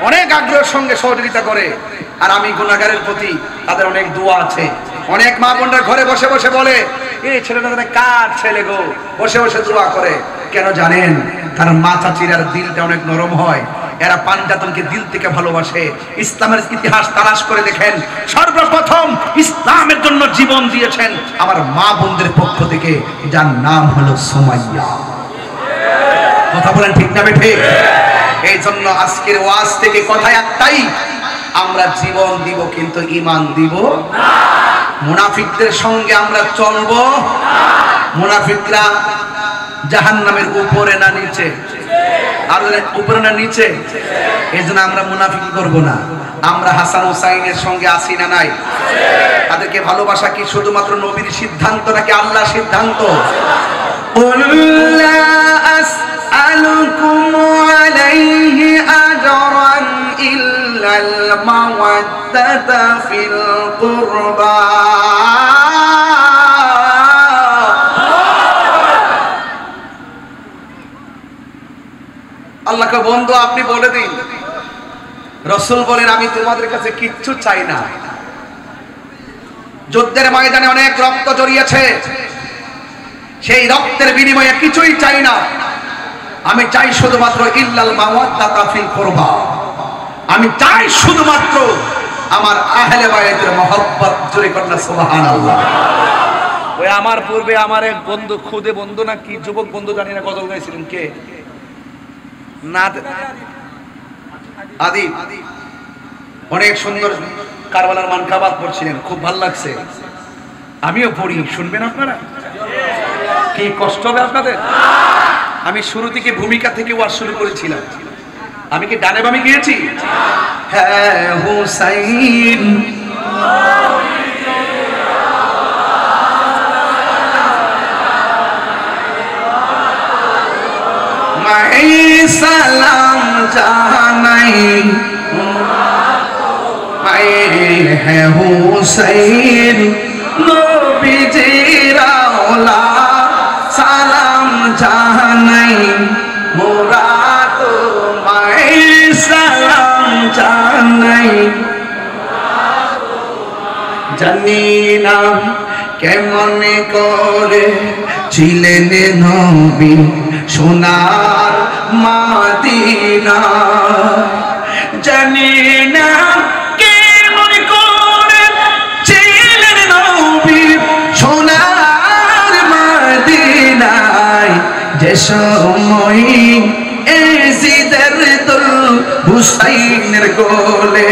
S1: অনেক আগ্রহের সঙ্গে সহযোগিতা করে। আর আমি গুনাহগারের প্রতি তাদের অনেক দোয়া আছে। অনেক মা বোনরা ঘরে বসে বসে বলে, এই ছেলেটা কার ছেলে গো, বসে বসে দোয়া করে। কেন জানেন? কারণ মা চাচিরার দিলটা অনেক নরম হয়, এরা পাঞ্জাতনকে দিল থেকে ভালোবাসে। ইসলামের ইতিহাস তালাশ করে দেখেন, সর্বপ্রথম ইসলামের জন্য জীবন দিয়েছেন আমার মা বোনদের পক্ষ থেকে, যার নাম হলো সুমাইয়া। কথা বলেন ঠিক না ঠিক? এই জন্য আজকের ওয়াজ থেকে কথা একটাই, আমরা জীবন দিব কিন্তু ঈমান দিব না। মুনাফিকদের সঙ্গে আমরা চলবো না। মুনাফিকরা জাহান্নামের উপরে না নিচে? আর উপরে না নিচে? এই জন্য আমরা মুনাফিকি করব না। আমরা হাসান হুসাইনের সঙ্গে আসি না নাই? তাদেরকে ভালোবাসা কি শুধুমাত্র নবীর সিদ্ধান্ত নাকি আল্লাহর সিদ্ধান্ত? লা আসআলুকুম আলাইহি আজরান ইল্লাল মাওয়াদ্দাতা ফিল কুরবা। আল্লাহকে বন্ধু আপনি বলে দিন, রাসূল বলেন আমি তোমাদের কাছে কিচ্ছু চাই না। যুদ্ধের ময়দানে অনেক রক্ত জড়িয়েছে, সেই রক্তের বিনিময়ে কিছুই চাই না। আমি চাই শুধুমাত্র ইল্লাল মাওয়াদ্দাতা ফিল কুরবা। আমি চাই শুধুমাত্র আমার আহলে বায়তের মহব্বত। জোরে কন্যা সুবহানাল্লাহ। ওই আমার পূর্বে আমার এক বন্ধু, খুদে বন্ধু না কি যুবক বন্ধু জানি না, গজল গাইছিলেন কে? না আদি অনেক সুন্দর কারবালার মানকাবাত পড়ছিলেন, খুব ভালো লাগছে। আমিও পড়ি, শুনবেন আপনারা? কি কষ্ট হবে আপনাদের? আমি শুরু থেকে ভূমিকা থেকে ওয়াজ শুরু করেছিলাম। আমি কি ডানে বামে গিয়েছি? হ্যাঁ হুসাইন মাই সালাম জানাই মাই হ্যাঁ হুসাইন নবীজির আওলাদ সালাম জানাই মোরা তোমায় সালাম জানাই। জানি না কেমন করে ছিলেন নবী সোনার মদিনা। জানি না কেমন করে ছিলেন নবী সোনার মদিনায়, যে সময় এজিদের দুল হুসাইনের কোলে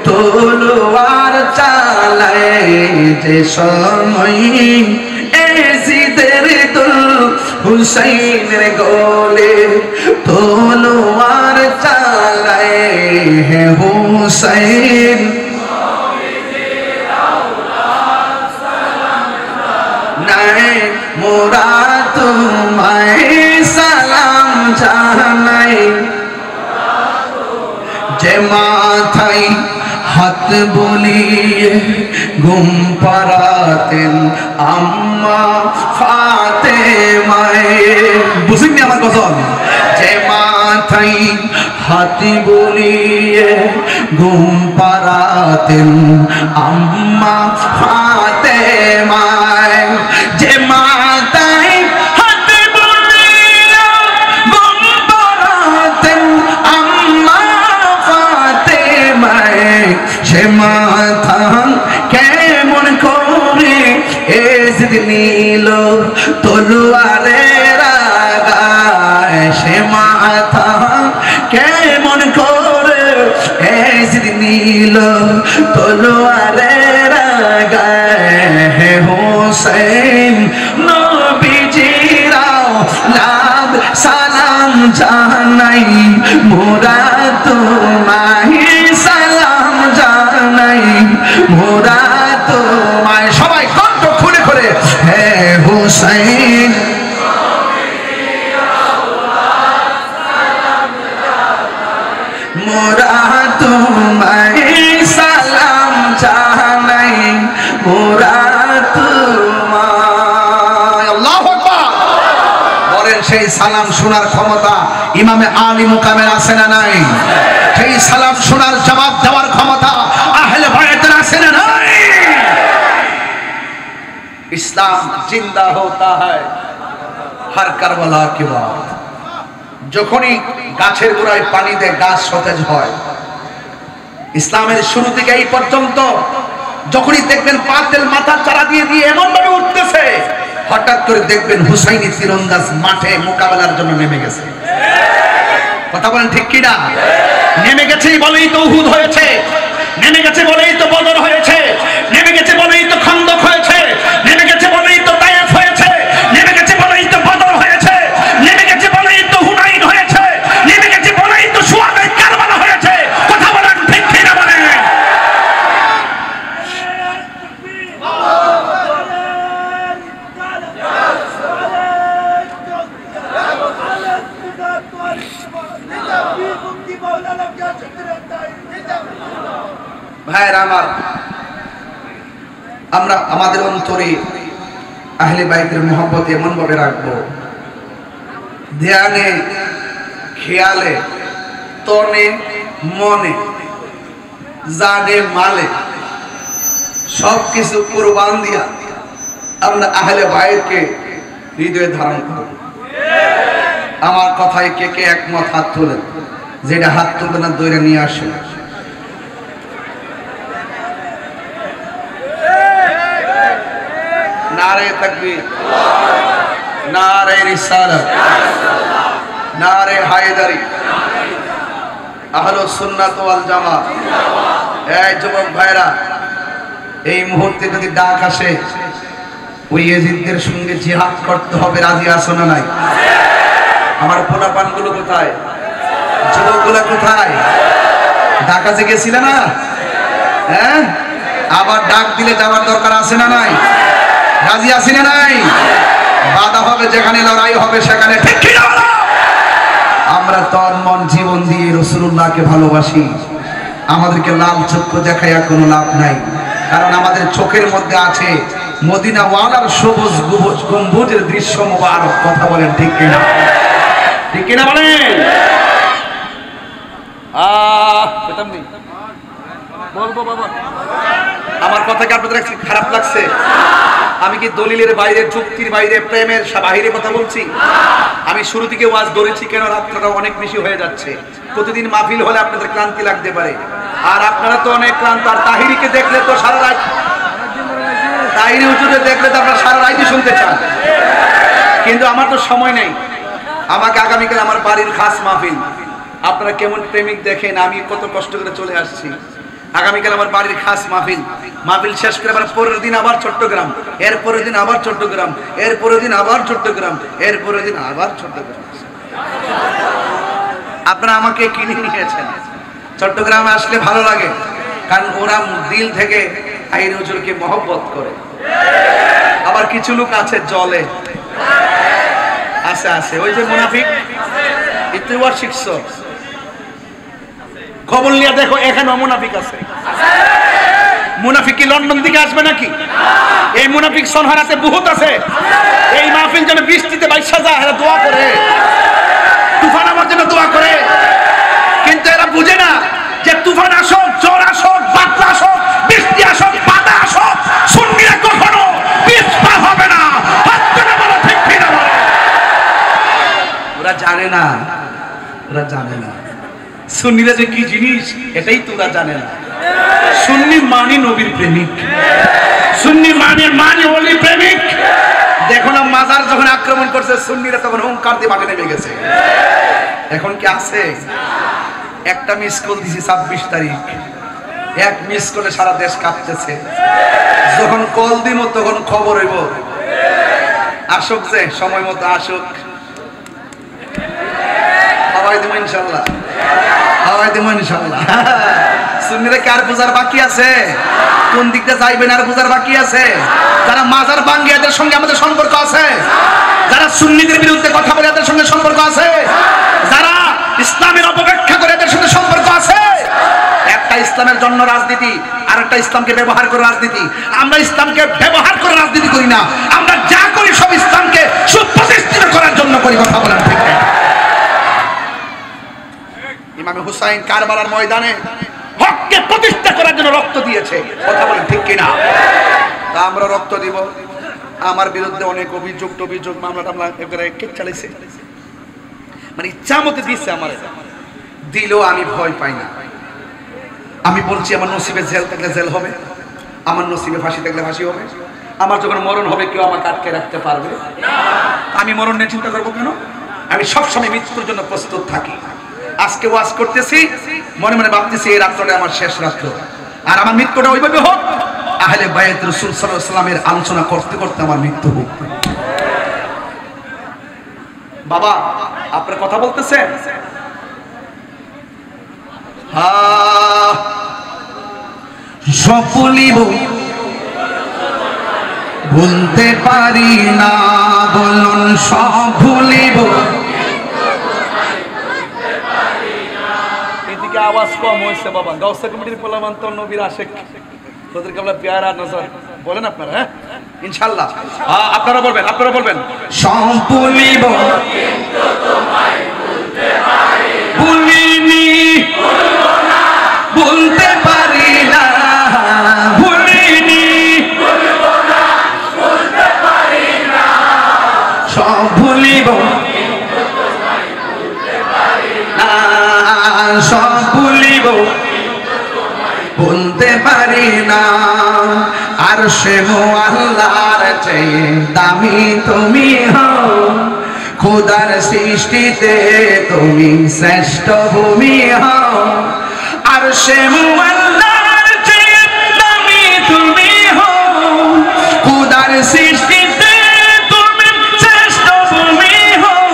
S1: তলোয়ার চালায়, যে সময় এজিদের দুল হুসাইনের কোলে তলোয়ার চালায়। হে হুসাইন নাই মোরা তোমায় সালাম জানাই। যে মাথায় হাত বুলিয়ে ঘুম পাড়াতেন আম্মা ফাতেমায়। বুঝিনি আমার গজল? যে মাথায় হাত বুলিয়ে ঘুম পাড়াতেন আম্মা ফাতেমায়, যে মাথায় হাত বুলিয়ে ঘুম পাড়াতেন আম্মা ফাতেমায়, সে মাথা কেমন করে এজিদ নিল তলোয়ারের আগায়। সে মাথা কেমন করে এজিদ নিল তলোয়ারের আগায়। হে হুসাইন নবীজির আওলাদ সালাম জানাই মোরা তোমায় সালাম জানাই মোরা তোমায়। সবাই কণ্ঠ খুলে খুলে হে হুসাইন মোরা তোমায় সালাম জানাই মোরা তোমায়। আল্লাহু আকবার। বলেন সেই সালাম শোনার ক্ষমতা ইমামে আলী মুকামের আছে না নাই? সেই সালাম শোনার জবাব দেওয়ার ক্ষমতা আহলে বায়তের আছে না নাই? ইসলাম জিন্দা होता है हर करबला के बाद। যখনই গাছের গোড়ায় পানি দেয় গাছ সতেজ হয়। ইসলামের শুরু থেকে এই পর্যন্ত যখনই দেখবেন পাতিল মাথা চারা দিয়ে দিয়ে এমন ভাবে উঠতেছে, হঠাৎ করে দেখবেন হুসাইনি তীরন্দাজ মাঠে মোকাবেলার জন্য নেমে গেছে। কথা বলেন ঠিক কিনা? নেমে গেছে বলেই তো উহুদ হয়েছে, নেমে গেছে বলেই তো বদর হয়েছে, নেমে গেছে বলেই তো খন্দক হয়েছে, নেমে গেছে বলেই তো তায়েফ হয়েছে, নেমে গেছে বলেই তো বদর হয়েছে। ভাইয়েরা আমার, আমরা আমাদের অন্তরে আহলে বাইতের মহব্বত এমন ভাবে রাখবো, ধ্যানে, খেয়ালে, তনে, মনে, জানে, মালে সবকিছু কুরবান দিয়া আমরা আহলে বাইতকে হৃদয়ে ধারণ করব। আমার কথায় কে কে একমত হাত তোলেন? যেটা হাত তুলবে না দইরা নিয়ে আসে। নারে তাকবীর, নারে রিসালাত, নারে হায়দারি, আহলুস সুন্নাত ওয়াল জামাত। এই যুবক ভাইরা, এই মুহূর্তে যদি ডাক আসে ওই ইয়াজিদদের সঙ্গে জিহাদ করতে হবে, রাজি আছো না নাই? আমার পোলাপানগুলো কোথায়? যুবকগুলো কোথায়? ডাক কাছে গেছিলে না? হ্যাঁ, আবার ডাক দিলে যাওয়ার দরকার আছে না নাই? রাজি আছি না নাই? বাধা হবে যেখানে, লড়াই হবে সেখানে, ঠিক কি না? আমরা তন মন জীবন দিয়ে রাসূলুল্লাহকে ভালোবাসি। আমাদেরকে লাল চক্ষু দেখাইয়া কোনো লাভ নাই, কারণ আমাদের চোখের মধ্যে আছে মদিনা ওয়ালার সবুজ গম্বুজের দৃশ্য মুবারক। কথা বলেন ঠিক কিনা? ঠিক কিনা বলেন? আমার কথা কি আপনাদের খারাপ লাগছে? আমি কি দলিলের বাইরে, যুক্তির বাইরে, প্রেমের বাহিরে কথা বলছি? আমি শুরু থেকে ওয়াজ ধরেছি কেন, রাতটা অনেক বেশি হয়ে যাচ্ছে। প্রতিদিন মাহফিল হলে আপনাদের ক্লান্তি লাগতে পারে, আর আপনারা তো অনেক ক্লান্ত। আর তাহিরিকে দেখলে তো সারা রাত, তাহিরি হুজুরে দেখলে তো আপনারা সারা রাতই শুনতে চান, কিন্তু আমার তো সময় নেই। আমাকে আগামীকাল আমার বাড়ির খাস মাহফিল। আপনারা কেমন প্রেমিক দেখেন, আমি কত কষ্ট করে চলে আসছি। আগামীকাল আমার বাড়ির খাস মাহফিল। মাহফিল শেষ করে আবার পরের দিন আবার চট্টগ্রাম, এর পরের দিন আবার চট্টগ্রাম, এর পরের দিন আবার চট্টগ্রাম, এর পরের দিন আবার চট্টগ্রাম। আপনারা আমাকে কিনে নিয়েছেন। চট্টগ্রামে আসলে ভালো লাগে, কারণ ওরা দিল থেকে আইন হুজুরকে মহব্বত করে। আবার কিছু লোক আছে জলে, আছে আছে, ওই যে মুনাফিক, ইতিওয়ার শিখছো, খবর নিয়ে দেখো এখানে মুনাফিক আছে। মুনাফিক কি লন্ডন থেকে আসবে নাকি? এই মুনাফিক সনহারাতে বহুত আছে। এই মাহফিল যেন বৃষ্টিতে বাইশা যায়, এরা দোয়া করে, তুফান আমার জন্য দোয়া করে, কিন্তু এরা বুঝে না যে তুফান আসুক, জ্বর আসুক, বাদলা আসুক, বৃষ্টি আসুক, বাধা আসুক, সুন্নিরা কখনো পিছপা হবে না। ঠিক কিনা বলে? ওরা জানে না, ওরা জানে না সুন্নিরা যে কি জিনিস, এটাই তোরা জানে না। সুন্নি মানে নবীর প্রেমিক, সুন্নি মানে ওলির প্রেমিক। দেখো না, মাজার যখন আক্রমণ করছে সুন্নিরা, তখন হুঙ্কার দিয়ে মাঠে নেমে গেছে। এখন কি আছে? একটা মিস কল দিছি 26 তারিখ, এক মিস কলে সারা দেশ কাঁপতেছে। যখন কল দিব তখন খবর হইব, আসুক, যে সময় মতো আসুক, হাওয়াই দিব ইনশাল্লাহ, হাওয়াই দিব ইনশাল্লাহ। সুন্নিরা কার পূজার বাকি আছে? কোন দিকটা যাইবেন আর পূজার বাকি আছে? যারা মাজার ভাঙ্গে এদের সঙ্গে আমাদের সম্পর্ক আছে, যারা সুন্নিদের বিরুদ্ধে কথা বলে এদের সঙ্গে সম্পর্ক আছে, যারা ইসলামের অপব্যাখ্যা করে এদের সঙ্গে সম্পর্ক আছে। একটা ইসলামের জন্য রাজনীতি, আর একটা ইসলামকে ব্যবহার করে রাজনীতি। আমরা ইসলামকে ব্যবহার করে রাজনীতি করি না, আমরা যা করি সব ইসলামকে সুপ্রতিষ্ঠিত করার জন্য করি। কথা বলেন ঠিক? ইমাম হুসাইন কারবালার ময়দানে হককে প্রতিষ্ঠা করার জন্য রক্ত দিয়েছে। কথা বলেন ঠিক কিনা? তা আমরা রক্ত দিব। আমার বিরুদ্ধে অনেক অভিযোগ, মামলা টামলা কে চালাইছে, মানে ইচ্ছা মতো দিচ্ছে। আমার দিলেও আমি ভয় পাই না। আমি বলছি আমার নসিবে জেল থাকলে জেল হবে, আমার নসিবে ফাঁসি থাকলে ফাঁসি হবে। আমার যখন মরণ হবে কেউ আমাকে আটকে রাখতে পারবে না। আমি মরণ নিয়ে চিন্তা করবো কেন? আমি সবসময় মৃত্যুর জন্য প্রস্তুত থাকি। আজকে ওয়াজ করতেছি, মনে মনে ভাবতেছি এই রাত্রটা আমার শেষ রাত্র, আর আমার মৃত্যুটা ওইভাবে হোক আহলে বাইত রাসূল সাল্লাল্লাহু আলাইহি ওয়াসাল্লামের আলোচনা করতে করতে আমার মৃত্যু হোক। বাবা, আপনারা কথা বলতেছেন? সপুলিব ভুলতে পারি না, বলুন সব ভুলিব। এদিকে
S2: আওয়াজ কম হয়েছে বাবা, গাউসা কমিটির পোলামান্তর নবীর আশেক, তোদেরকে আমরা পেয়ারা নজর বলেন আপনারা, হ্যাঁ ইনশাআল্লাহ। আপনারা বলবেন
S1: সম্পুলিব ভুলিনি, বলতে পারি না, ভুলিনি, সব ভুলিব না, সব ভুলিব বলতে পারি না। আর সে আল্লাহর চেয়ে দামি তুমি হও, খোদার সৃষ্টিতে তুমি শ্রেষ্ঠ ভূমি হও। আর সে আল্লাহর চেয়ে দামি তুমি হও, খোদার সৃষ্টিতে তুমি শ্রেষ্ঠ ভূমি হও।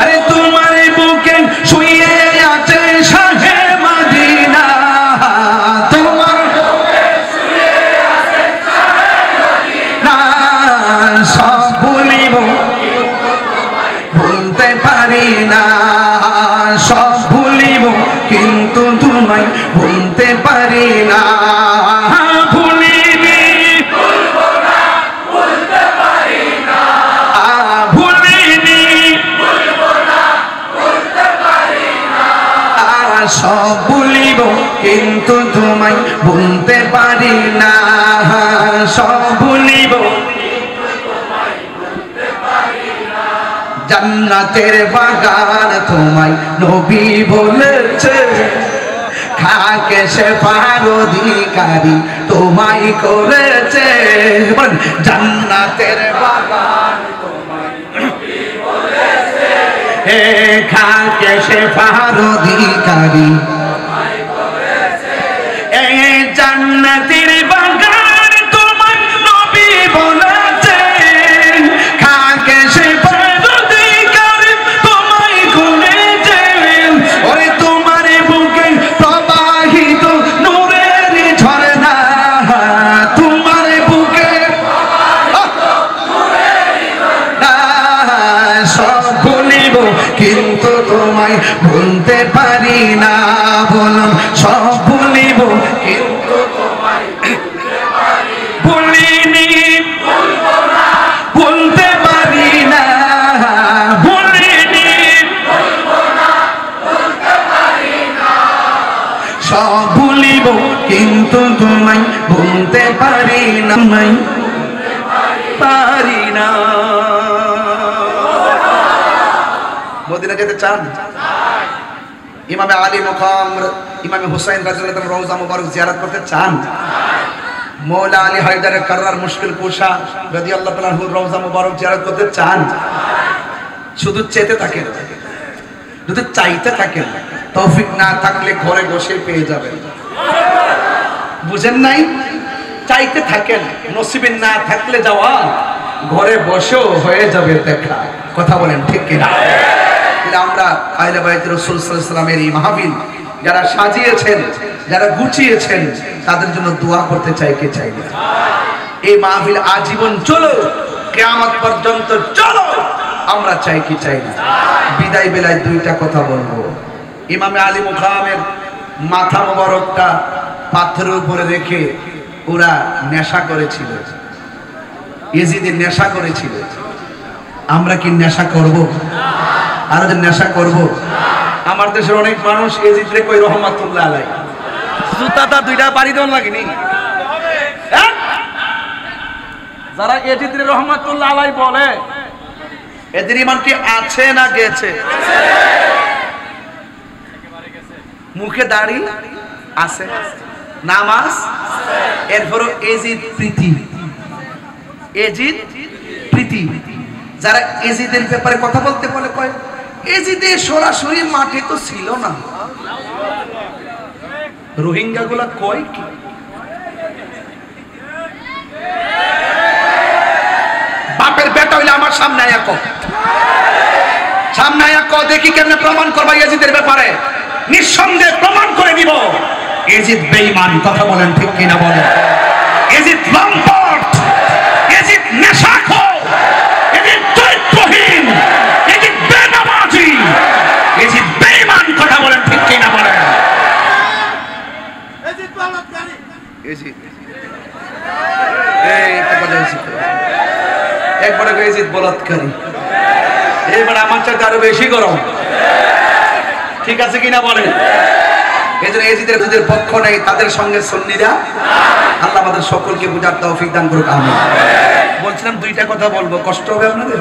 S1: আরে তোমার বুকে শুয়ে আছে শাহে মদিনা, তোমার বুকে শুয়ে আছে শাহে মদিনা। সব ভুলিব বলতে পারি না, সব ভুলিব কিন্তু তোমায় বলতে পারি না। ভুলিনি, ভুলবো না, বলতে পারি না, ভুলিনি, ভুলবো না, বলতে পারি না। সব ভুলিব কিন্তু তোমায় বলতে পারি না, সব ভুলিব। জান্নাতের বাগান তোমায় নবী বলেছে, খাকে সে পার অধিকারী তোমায় করেছে। জান্নাতের বাগান তোমায় নবী বলেছে, হে খাকে সে পার অধিকারী তোমায় করেছে। এই জান্নাতের বাগান তোমায় নবী বলেছে, খাকে সে কিন্তু তোমায় ভুলতে পারি না। বলুন সব ভুলিব কিন্তু তোমায় ভুলিনি, ভুলবো না, বলতে পারি না, ভুলিনি, ভুলবো না, বলতে পারি না। সব ভুলিব কিন্তু তোমায় ভুলতে পারি না, পারি না। মদিনা যেতে চান? ইমামে আলী মুকাম ইমামে হুসাইন রাদিয়াল্লাহু তাআলা রওজা মুবারক জিয়ারত করতে চান? মৌলা আলী হায়দার কাররার মুশকিল কুশা রাদিয়াল্লাহু তাআলা রওজা মুবারক জিয়ারত করতে চান? শুধু চেতে থাকেন, যদি চাইতে থাকেন, তৌফিক না থাকলে ঘরে বসে পেয়ে যাবেন। বুঝেন নাই? চাইতে থাকেন, নসিবে না থাকলে যাওয়া ঘরে বসেও হয়ে যাবে দেখা। কথা বলেন ঠিক কিনা? আমরা আহলে বাইত রাসূল সাল্লাল্লাহু আলাইহি ওয়াসাল্লামের এই মাহফিল যারা সাজিয়েছেন, যারা গুছিয়েছেন, তাদের জন্য দোয়া করতে চাই, কে চাই না? এই মাহফিল আজীবন চলো, কিয়ামত পর্যন্ত চলো, আমরা চাই কি চাই না? বিদায় বেলায় দুইটা কথা বলবো। ইমামে আলী মুকামের মাথা মোবারকটা পাথরের উপরে রেখে ওরা নেশা করেছিল, ইয়েজিদের নেশা করেছিল। আমরা কি নেশা করব? আর যে নেশা করব? আমার দেশের অনেক মানুষ ইয়েজিদরে কই রহমাতুল্লাহ আলাইহি, জুতাটা দুইটা বাড়ি দেওয়ার লাগেনি। যারা ইয়েজিদরে রহমাতুল্লাহ আলাইহি বলে, এদের ঈমান কি আছে না গেছে? মুখে দাড়ি আছে, নামাজ, এরপরও এজিদ প্রীতি, এজিদ প্রীতি। যারা এজিদের ব্যাপারে কথা বলতে বলে কয় এজিদে সরাসরি মাঠে তো ছিল না। রোহিঙ্গা গুলা কয় কি? বাপের বেটা হইলে আমার সামনে আয়া কও, সামনে আয়া কও, দেখি কেমনে প্রমাণ করবা এজিদের ব্যাপারে। নিঃসন্দেহে প্রমাণ করে দিব এজিদ বেঈমান। কথা বলেন ঠিক কিনা বলেন? এজিদ লম্পট, এজিদ নেশাখোর, এজিদ চরিত্রহীন, এজিদ বেনামাজি, এজিদ বেঈমান। কথা বলেন ঠিক কিনা বলেন? বরবাদকারী। এবার আমার চাইতে আরো বেশি গরম, ঠিক আছে কিনা বলেন? এই জন্য এজিদের দুধের পক্ষ নেই, তাদের সঙ্গে সুন্নিরা। আল্লাহ আমাদের সকলকে বুঝার তৌফিক দান করুক, আমিন। বলছিলাম দুইটা কথা বলবো, কষ্ট হবে আপনাদের,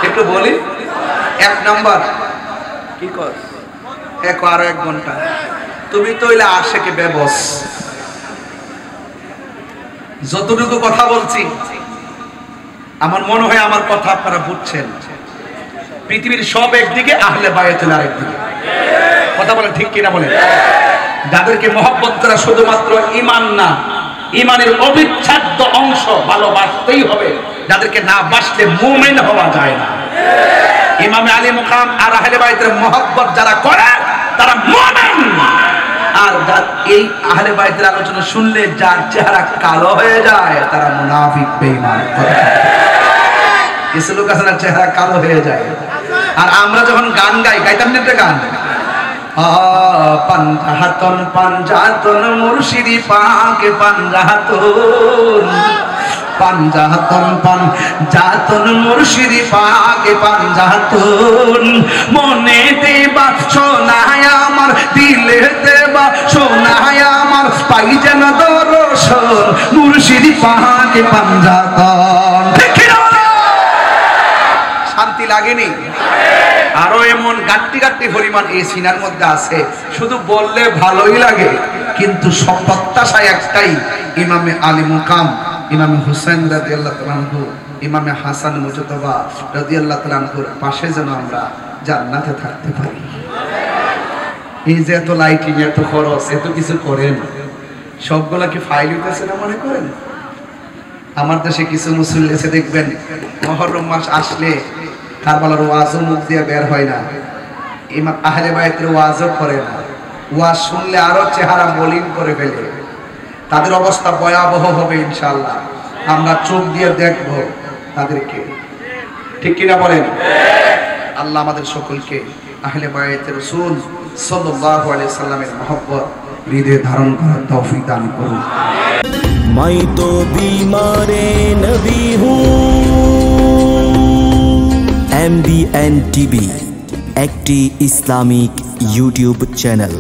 S1: একটু বলি। এক নাম্বার, কি কর আরো 1 ঘন্টা, তুমি তো হইলে আশেকে বেবস। যতটুকু কথা বলছি আমার মনে হয় আমার কথা আপনারা বুঝছেন। পৃথিবীর সব একদিকে, আহলে বায়াতুল আরেকদিকে। কথা বলেন ঠিক কিনা বলেন? যাদেরকে মহব্বত করা শুধুমাত্র ঈমান না, ঈমানের অবিচ্ছেদ্য অংশ, ভালোবাসতেই হবে। যাদেরকে না বাসলে মুমিন হওয়া যায় না। ইমামে আলী মুকাম আর আহলে বাইতের মহব্বত যারা করে তারা মুমিন। আর এই আহলে বাইতের আলোচনা শুনলে যার চেহারা কালো হয়ে যায় তারা মুনাফিক, বেঈমান। কিছু লোক আছে না চেহারা কালো হয়ে যায়। আর আমরা যখন গান গাইতাম না একটা গান, পাঞ্জাহাতন পাঞ্জাহাতন মুর্শিদি পাকে পাঞ্জাহাতন, পাঞ্জাহাতন পাঞ্জাহাতন মুর্শিদি পাকে পাঞ্জাহাতন। মনে দেবা সোনায় আমার, দিলে দেবা সোনায় আমার, পাই যেন দর্শন মুর্শিদি পাকে পাঞ্জাহাতন। শান্তি লাগেনি? আরো এমন গাট্টি গাট্টি পরিমাণ এই সিনার মধ্যে আছে, শুধু বললে ভালোই লাগে, কিন্তু সব প্রত্যাশা একটাই, ইমামে আলী মুকাম, ইমামে হুসাইন রাদিয়াল্লাহু তাআলা আনহু, ইমামে হাসান মুজতবা রাদিয়াল্লাহু তাআলা আনহুর পাশে যেন আমরা জান্নাতে থাকতে পারি। এই যে এত লাইটিং, এত খরচ, এত কিছু করেন, সবগুলা কি ফাইল হইতেছে না মনে করেন? আমার দেশে কিছু মুসল্লি আছে দেখবেন, মুহররম মাস আসলে কারবালার ওয়াজও মুখ দিয়ে বের হয় না, ইমাম আহলে বাইতের ওয়াজও করে না, ওয়াজ শুনলে আরো চেহারা মলিন করে ফেলে। তাদের অবস্থা ভয়াবহ হবে ইনশাআল্লাহ, আমরা চোখ দিয়ে দেখব তাদেরকে, ঠিক কিনা বলেন? আল্লাহ আমাদের সকলকে আহলে বাইতের রাসূল সাল্লাল্লাহু আলাইহি সাল্লামের মহব্বত হৃদয়ে ধারণ করার তৌফিক দান করুন।
S3: मैं तो बीमारे नबी हूँ। MBN TV একটি ইসলামিক ইউটিউব চ্যানেল।